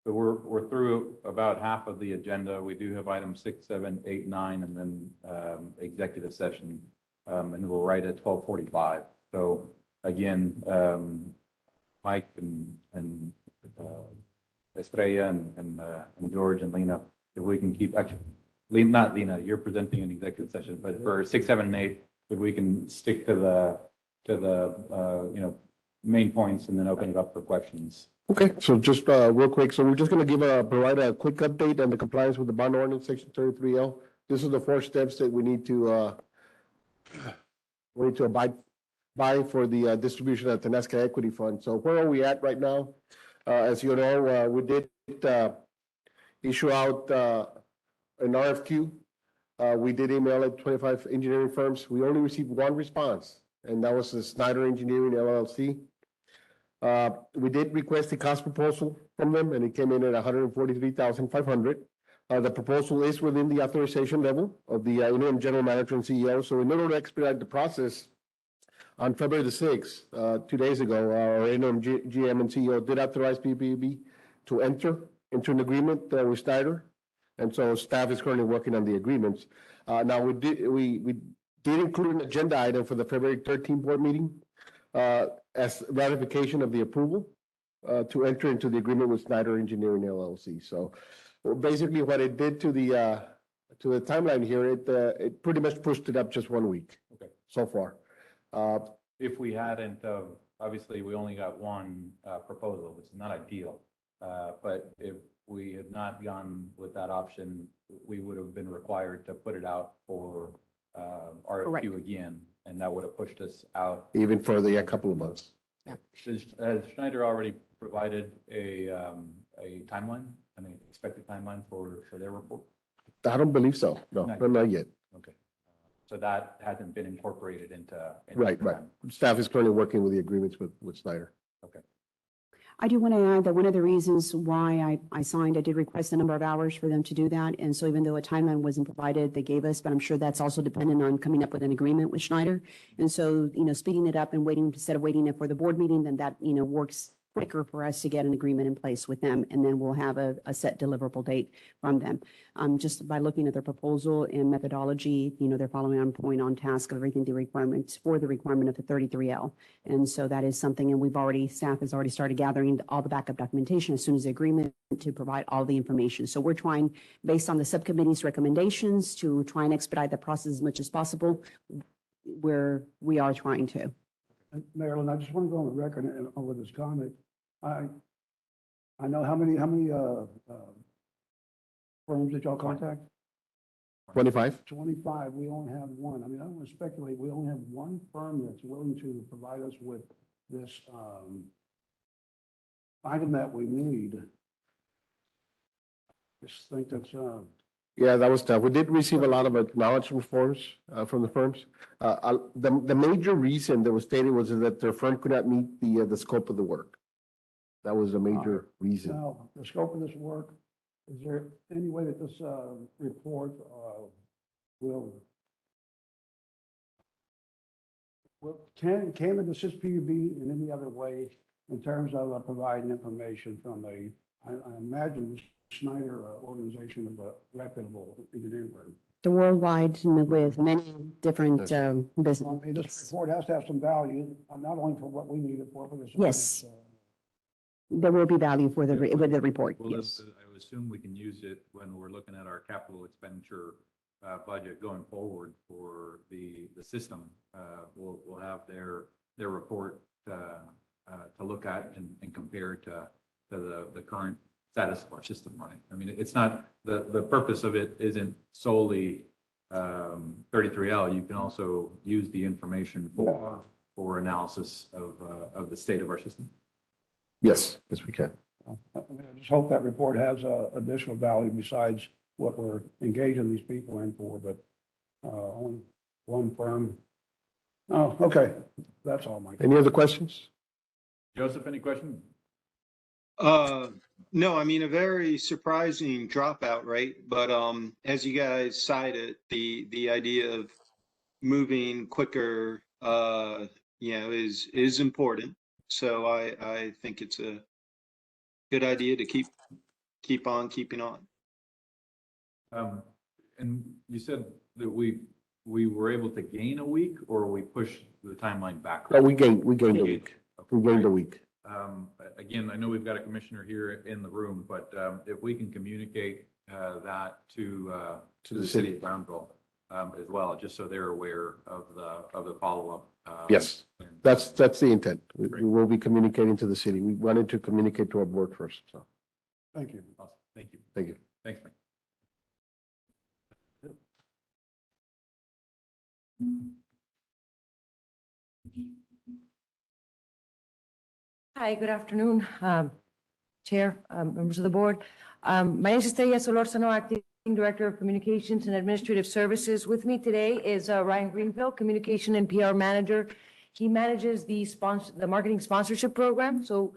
[SPEAKER 1] So we're through about half of the agenda. We do have items 6, 7, 8, 9, and then executive session. And we're right at 12:45. So again, Mike and Estrella and George and Lena, if we can keep, actually, not Lena, you're presenting an executive session, but for 6, 7, and 8, if we can stick to the main points and then open it up for questions.
[SPEAKER 2] Okay, so just real quick, so we're just gonna provide a quick update on the compliance with the bond ordinance, section 33L. This is the 4 steps that we need to abide by for the distribution of the Tenasca Equity Fund. So where are we at right now? As you know, we did issue out an RFQ. We did email it 25 engineering firms. We only received one response, and that was the Snyder Engineering LLC. We did request a cost proposal from them, and it came in at $143,500. The proposal is within the authorization level of the interim general manager and CEO. So in order to expedite the process, on February the 6th, 2 days ago, our interim GM and CEO did authorize PPB to enter into an agreement with Snyder. And so staff is currently working on the agreements. Now, we did include an agenda item for the February 13th board meeting as ratification of the approval to enter into the agreement with Snyder Engineering LLC. So basically what it did to the timeline here, it pretty much pushed it up just 1 week.
[SPEAKER 1] Okay.
[SPEAKER 2] So far.
[SPEAKER 1] If we hadn't, obviously, we only got one proposal, which is not ideal. But if we had not gone with that option, we would have been required to put it out for
[SPEAKER 8] Correct.
[SPEAKER 1] RFQ again, and that would have pushed us out.
[SPEAKER 2] Even for a couple of months.
[SPEAKER 1] Has Schneider already provided a timeline, expected timeline for their report?
[SPEAKER 2] I don't believe so. No, not yet.
[SPEAKER 1] Okay. So that hasn't been incorporated into.
[SPEAKER 2] Right. Staff is currently working with the agreements with Snyder.
[SPEAKER 1] Okay.
[SPEAKER 8] I do want to add that one of the reasons why I signed, I did request a number of hours for them to do that. And so even though a timeline wasn't provided, they gave us, but I'm sure that's also dependent on coming up with an agreement with Schneider. And so, speeding it up and waiting, instead of waiting for the board meeting, then that, works quicker for us to get an agreement in place with them. And then we'll have a set deliverable date from them. Just by looking at their proposal and methodology, they're following on point on task of everything, the requirements for the requirement of the 33L. And so that is something, and staff has already started gathering all the backup documentation as soon as the agreement to provide all the information. So we're trying, based on the subcommittee's recommendations, to try and expedite the process as much as possible, where we are trying to.
[SPEAKER 5] Marilyn, I just want to go on the record with this comment. I know how many firms did y'all contact?
[SPEAKER 2] 25?
[SPEAKER 5] 25. We only have one. I don't want to speculate. We only have one firm that's willing to provide us with this item that we need. Just think that's
[SPEAKER 2] Yeah, that was tough. We did receive a lot of acknowledgement forms from the firms. The major reason that was stated was that their firm could not meet the scope of the work. That was the major reason.
[SPEAKER 5] now the scope of this work. Is there any way that this report can it assist PUB in any other way in terms of providing information from I imagine Schneider organization of a reputable engineering firm.
[SPEAKER 8] The worldwide with many different business.
[SPEAKER 5] This report has to have some value, not only for what we need it for this.
[SPEAKER 8] Yes. There will be value with the report,
[SPEAKER 1] Well,
[SPEAKER 8] yes.
[SPEAKER 1] I would assume we can use it when we're looking at our capital expenditure budget going forward for the system. We'll have their report to look at and compare to the current status of our system running. It's not, the purpose of it isn't solely 33L. You can also use the information for analysis of the state of our system.
[SPEAKER 2] Yes, we can.
[SPEAKER 5] I just hope that report has additional value besides what we're engaging these people in for, but only one firm. Oh, okay. That's all, Mike.
[SPEAKER 2] Any other questions?
[SPEAKER 1] Joseph, any questions?
[SPEAKER 4] No, I mean, a very surprising dropout rate, but, as you guys cited, the idea of moving quicker, is important. So I think it's a good idea to keep on keeping on.
[SPEAKER 1] And you said that we were able to gain a week, or we pushed the timeline back?
[SPEAKER 2] We gained a week. We gained a week.
[SPEAKER 1] Again, I know we've got a commissioner here in the room, but if we can communicate that to the city of Brownsville as well, just so they're aware of the follow-up.
[SPEAKER 2] Yes,
[SPEAKER 1] and-
[SPEAKER 2] that's the intent. We
[SPEAKER 1] Great.
[SPEAKER 2] will be communicating to the city. We wanted to communicate to our board first, so,
[SPEAKER 5] Thank you.
[SPEAKER 1] Awesome. Thank you.
[SPEAKER 2] thank you.
[SPEAKER 1] Thanks, Mike.
[SPEAKER 9] Hi, good afternoon, Chair, members of the board. My name is Estrella Solórzano, Acting Director of Communications and Administrative Services. With me today is Ryan Greenfield, Communication and PR Manager. He manages the marketing sponsorship program. So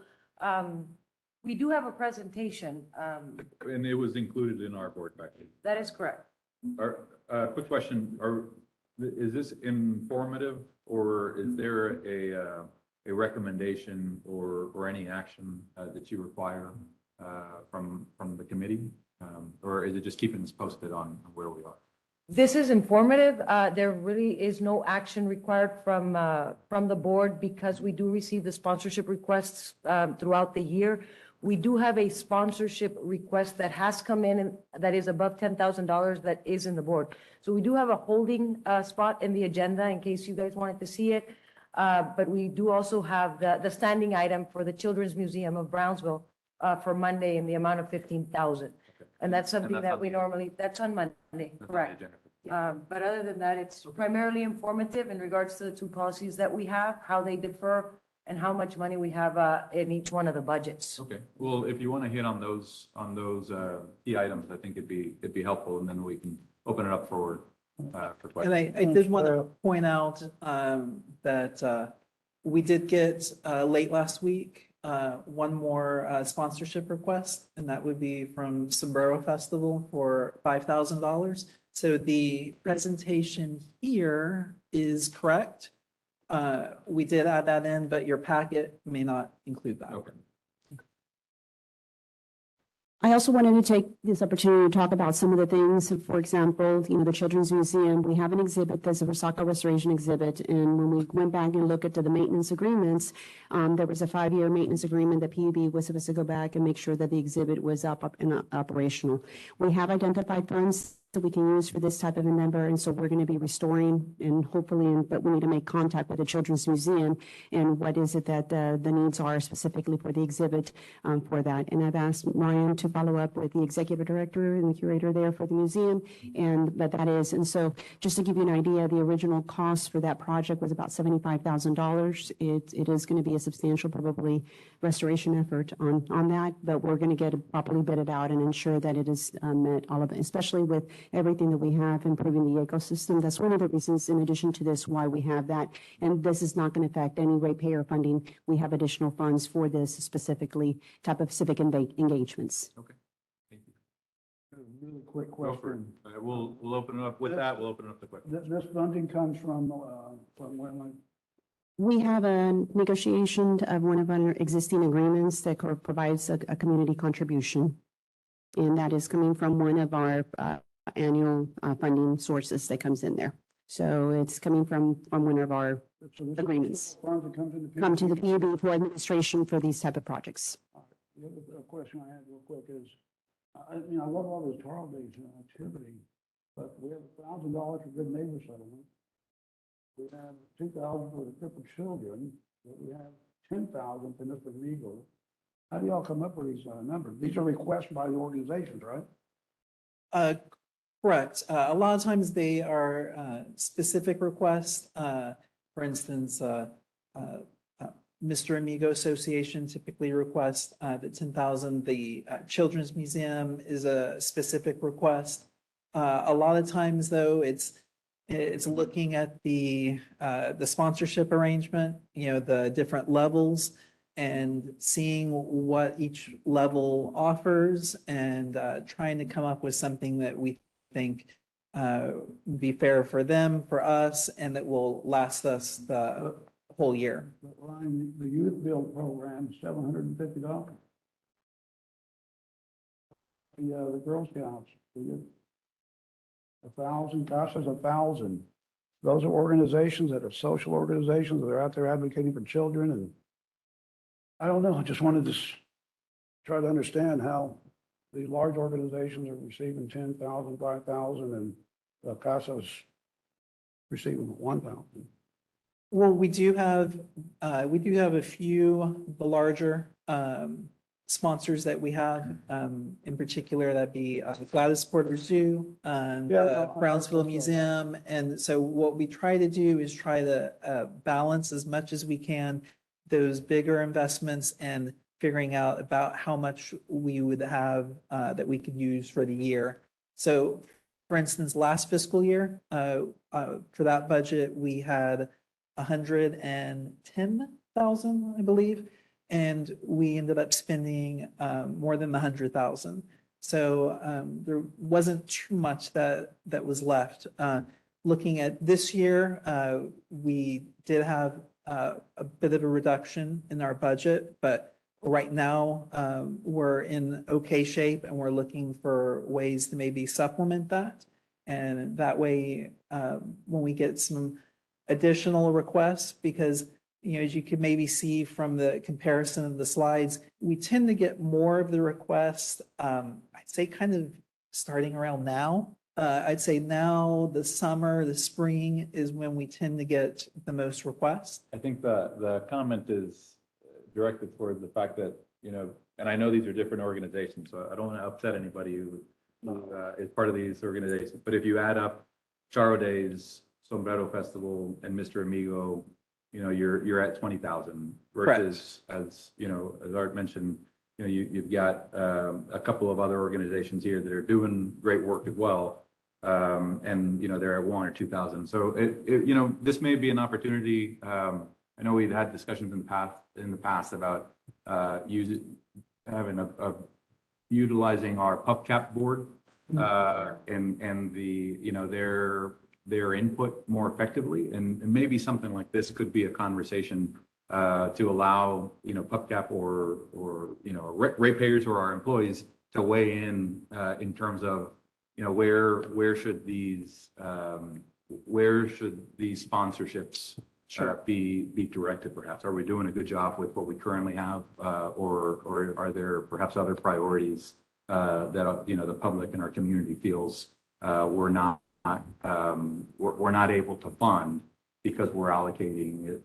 [SPEAKER 9] we do have a presentation.
[SPEAKER 1] And it was included in our board package.
[SPEAKER 9] That is correct.
[SPEAKER 1] Quick question, is this informative, or is there a recommendation or any action that you require from the committee? Or is it just keeping us posted on where we are?
[SPEAKER 9] This is informative. There really is no action required from the board because we do receive the sponsorship requests throughout the year. We do have a sponsorship request that has come in and that is above $10,000 that is in the board. So we do have a holding spot in the agenda in case you guys wanted to see it. But we do also have the standing item for the Children's Museum of Brownsville for Monday in the amount of 15,000. And that's something
[SPEAKER 1] that's
[SPEAKER 9] that
[SPEAKER 1] on
[SPEAKER 9] we
[SPEAKER 1] the-
[SPEAKER 9] normally, that's on Monday,
[SPEAKER 1] That's on the
[SPEAKER 9] correct.
[SPEAKER 1] agenda.
[SPEAKER 9] But other than that, it's primarily informative in regards to the two policies that we have, how they differ, and how much money we have in each one of the budgets.
[SPEAKER 1] Okay, well, if you want to hit on those key items, I think it'd be helpful, and then we can open it up for
[SPEAKER 10] And
[SPEAKER 1] questions.
[SPEAKER 10] I did want to point out that we did get late last week one more sponsorship request, and that would be from Sombrero Festival for $5,000. So the presentation here is correct. We did add that in, but your packet may not include that.
[SPEAKER 1] Okay.
[SPEAKER 8] I also wanted to take this opportunity to talk about some of the things. For example, the Children's Museum, we have an exhibit that's a Resaca restoration exhibit. And when we went back and looked at the maintenance agreements, there was a 5-year maintenance agreement that PUB was supposed to go back and make sure that the exhibit was up and operational. We have identified funds that we can use for this type of endeavor. And so we're going to be restoring and hopefully, but we need to make contact with the Children's Museum and what is it that the needs are specifically for the exhibit for that. And I've asked Ryan to follow up with the executive director and the curator there for the museum. But that is, and so just to give you an idea, the original cost for that project was about $75,000. It is going to be a substantial, probably restoration effort on that, but we're going to get it properly bidded out and ensure that it is met all of it, especially with everything that we have, improving the ecosystem. That's one of the reasons, in addition to this, why we have that. And this is not going to affect any ratepayer funding. We have additional funds for this specifically type of civic engagements.
[SPEAKER 1] Okay. Thank you.
[SPEAKER 5] Really quick
[SPEAKER 1] Go for it.
[SPEAKER 5] question.
[SPEAKER 1] We'll open it up. With that, we'll open it up to questions.
[SPEAKER 5] This funding comes from when?
[SPEAKER 8] We have a negotiation of one of our existing agreements that provides a community contribution. And that is coming from one of our annual funding sources that comes in there. So it's coming from one of our agreements.
[SPEAKER 5] Funds that comes in the
[SPEAKER 8] Come to the PUB for administration for these type of projects.
[SPEAKER 5] The other question I had real quick is, I love all this Charles-based activity, but we have $1,000 for Good Neighbor Settlement. We have $2,000 for the crippled children, but we have $10,000 for Mr. Regal. How do y'all come up with these numbers? These are requests by the organizations, right?
[SPEAKER 10] Correct. A lot of times they are specific requests. For instance, Mr. Amigo Association typically requests the 10,000. The Children's Museum is a specific request. A lot of times, though, it's It's looking at the sponsorship arrangement, the different levels and seeing what each level offers and trying to come up with something that we think be fair for them, for us, and that will last us the whole year.
[SPEAKER 5] Ryan, the youth build program, $750. The Girl Scouts, 1,000, gosh, there's 1,000. Those are organizations that are social organizations that are out there advocating for children, and I don't know, I just wanted to try to understand how these large organizations are receiving 10,000, 5,000, and CASA's receiving 1,000.
[SPEAKER 10] Well, we do have a few of the larger sponsors that we have. In particular, that'd be Gladys Porter Zoo, Brownsville Museum. And so what we try to do is try to balance as much as we can those bigger investments and figuring out about how much we would have that we could use for the year. So for instance, last fiscal year, for that budget, we had 110,000, I believe, and we ended up spending more than 100,000. So there wasn't too much that was left. Looking at this year, we did have a bit of a reduction in our budget, but right now we're in okay shape and we're looking for ways to maybe supplement that. And that way, when we get some additional requests, because as you could maybe see from the comparison of the slides, we tend to get more of the requests, I'd say kind of starting around now. I'd say now, the summer, the spring is when we tend to get the most requests.
[SPEAKER 1] I think the comment is directed toward the fact that, and I know these are different organizations, so I don't want to upset anybody who is part of these organizations. But if you add up Charo Days, Sombrero Festival, and Mr. Amigo, you're at 20,000 versus, as Art mentioned, you've got a couple of other organizations here that are doing great work as well. And they're at 1,000 or 2,000. So this may be an opportunity. I know we've had discussions in the past about utilizing our PubCap board and their input more effectively, and maybe something like this could be a conversation to allow PubCap or ratepayers or our employees to weigh in terms of where should these sponsorships be directed, perhaps? Are we doing a good job with what we currently have, or are there perhaps other priorities that the public and our community feels we're not able to fund because we're allocating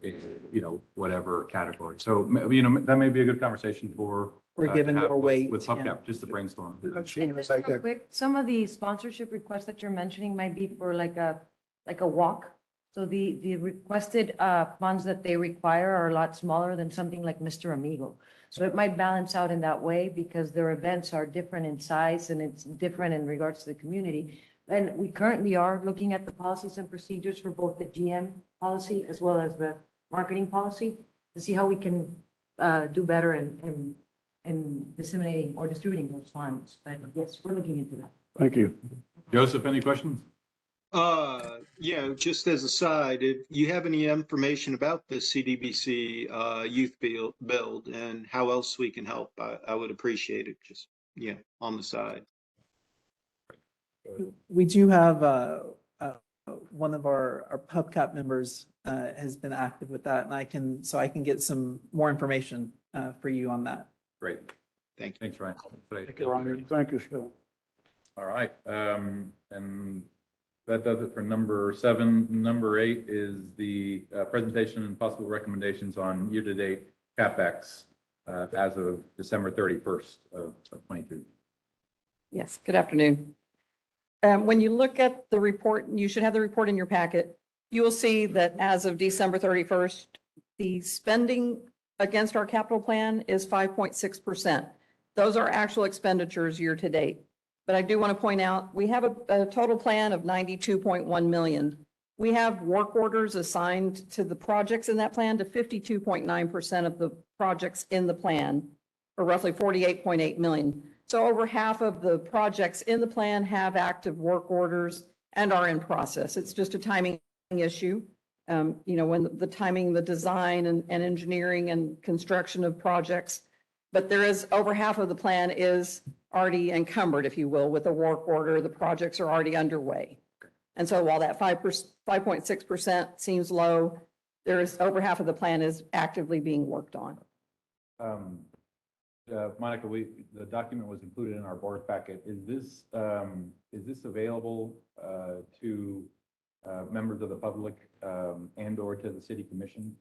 [SPEAKER 1] whatever category? So that may be a good conversation for
[SPEAKER 10] We're giving more weight.
[SPEAKER 1] with PubCap, just to brainstorm.
[SPEAKER 9] Just real quick, some of the sponsorship requests that you're mentioning might be for like a walk. So the requested funds that they require are a lot smaller than something like Mr. Amigo. So it might balance out in that way because their events are different in size and it's different in regards to the community. And we currently are looking at the policies and procedures for both the GM policy as well as the marketing policy to see how we can do better in disseminating or distributing those funds. But yes, we're looking into that.
[SPEAKER 5] Thank you.
[SPEAKER 1] Joseph, any questions?
[SPEAKER 4] Just as a side, if you have any information about the CDBC youth build and how else we can help, I would appreciate it. Just on the side.
[SPEAKER 10] We do have one of our PubCap members has been active with that, and I can get some more information for you on that.
[SPEAKER 1] Great.
[SPEAKER 4] Thank you.
[SPEAKER 1] Thanks, Ryan.
[SPEAKER 5] Thank you, Ryan. Thank you, Phil.
[SPEAKER 1] All right. And that does it for number 7. Number 8 is the presentation and possible recommendations on year-to-date CapEx as of December 31st of 22.
[SPEAKER 6] Yes, good afternoon. When you look at the report, you should have the report in your packet. You will see that as of December 31st, the spending against our capital plan is 5.6%. Those are actual expenditures year to date. But I do want to point out, we have a total plan of 92.1 million. We have work orders assigned to the projects in that plan to 52.9% of the projects in the plan, or roughly 48.8 million. So over half of the projects in the plan have active work orders and are in process. It's just a timing issue. When the timing, the design and engineering and construction of projects. But there is over half of the plan is already encumbered, if you will, with a work order. The projects are already underway. And so while that 5.6% seems low, there is over half of the plan is actively being worked on.
[SPEAKER 1] Monica, the document was included in our board packet. Is this available to members of the public and or to the city commission?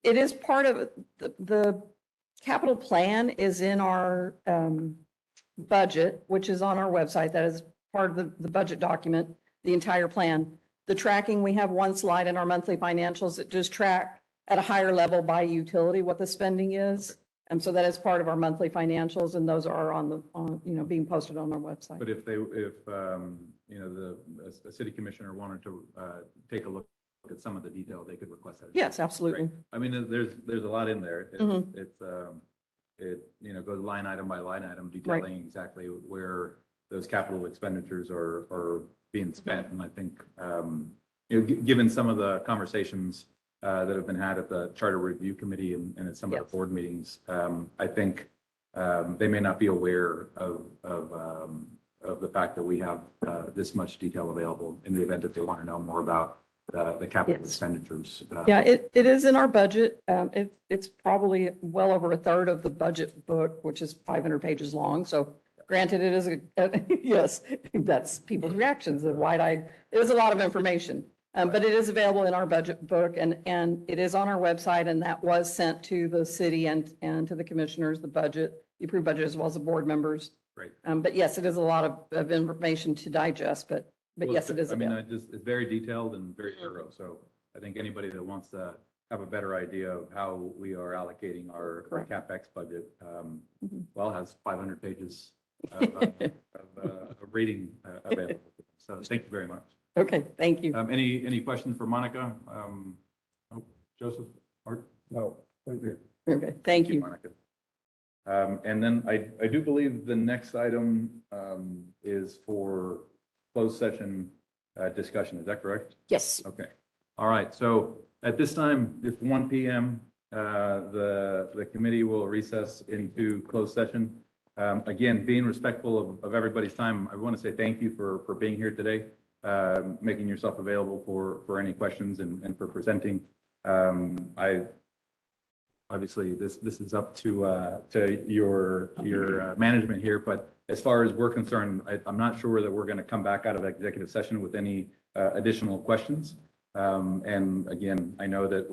[SPEAKER 6] It is part of the capital plan is in our budget, which is on our website. That is part of the budget document, the entire plan. The tracking, we have one slide in our monthly financials that just track at a higher level by utility what the spending is. And so that is part of our monthly financials, and those are being posted on our website.
[SPEAKER 1] But if a city commissioner wanted to take a look at some of the detail, they could request that.
[SPEAKER 6] Yes, absolutely.
[SPEAKER 1] Right. I mean, there's a lot in there.
[SPEAKER 6] Mhm.
[SPEAKER 1] It goes line item by line item detailing exactly where those capital expenditures are being spent. And I think, given some of the conversations that have been had at the Charter Review Committee and at some of the board meetings, I think they may not be aware of the fact that we have this much detail available in the event that they want to know more about the capital expenditures.
[SPEAKER 6] Yeah, it is in our budget. It's probably well over a third of the budget book, which is 500 pages long. So granted, it is yes, that's people's reactions of wide-eyed. It is a lot of information, but it is available in our budget book, and it is on our website, and that was sent to the city and to the commissioners, the approved budget, as well as the board members.
[SPEAKER 1] Right.
[SPEAKER 6] But yes, it is a lot of information to digest, but yes, it is
[SPEAKER 1] I mean,
[SPEAKER 6] available.
[SPEAKER 1] it's very detailed and very thorough. So I think anybody that wants to have a better idea of how we are allocating our
[SPEAKER 6] Correct.
[SPEAKER 1] CapEx budget,
[SPEAKER 6] Mhm.
[SPEAKER 1] has 500 pages of reading available. So thank you very much.
[SPEAKER 6] Okay, thank you.
[SPEAKER 1] Any questions for Monica? Joseph? Art?
[SPEAKER 5] No, thank you.
[SPEAKER 6] Okay, thank you.
[SPEAKER 1] Monica. And then I do believe the next item is for closed session discussion. Is that correct?
[SPEAKER 6] Yes.
[SPEAKER 1] Okay. All right. So at this time, it's 1 p.m. The committee will recess into closed session. Again, being respectful of everybody's time, I want to say thank you for being here today, making yourself available for any questions and for presenting. Obviously, this is up to your management here, but as far as we're concerned, I'm not sure that we're going to come back out of executive session with any additional questions. And again, I know that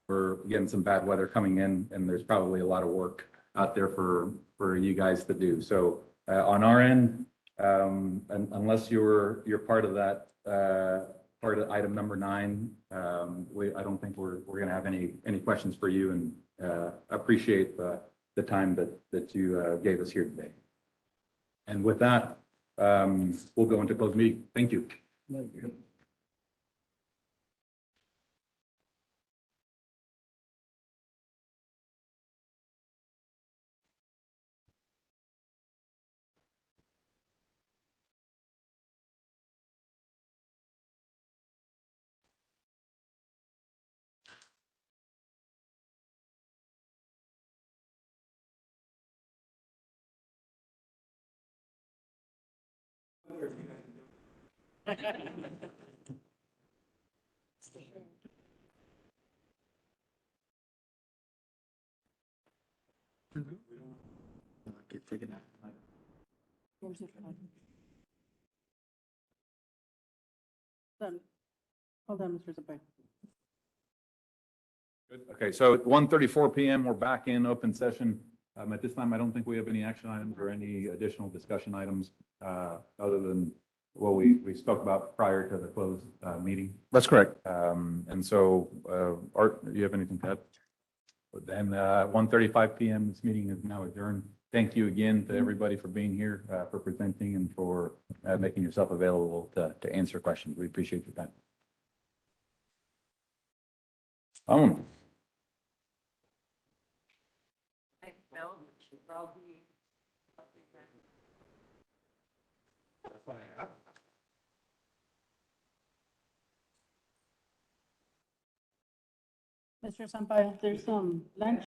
[SPEAKER 1] we're getting some bad weather coming in, and there's probably a lot of work out there for you guys to do. So on our end, unless you're part of that, part of item number 9, I don't think we're going to have any questions for you, and appreciate the time that you gave us here today. And with that, we'll go into closed meeting. Thank you.
[SPEAKER 10] Hold on, Mr. Zapata.
[SPEAKER 1] Good. Okay, so at 1:34 p.m., we're back in open session. At this time, I don't think we have any action items or any additional discussion items other than what we spoke about prior to the closed meeting.
[SPEAKER 2] That's correct.
[SPEAKER 1] And so, Art, do you have anything to add? Then 1:35 p.m., this meeting is now adjourned. Thank you again to everybody for being here, for presenting, and for making yourself available to answer questions. We appreciate your time. Vámonos.
[SPEAKER 11] Mr. Sampaio, there's some lunch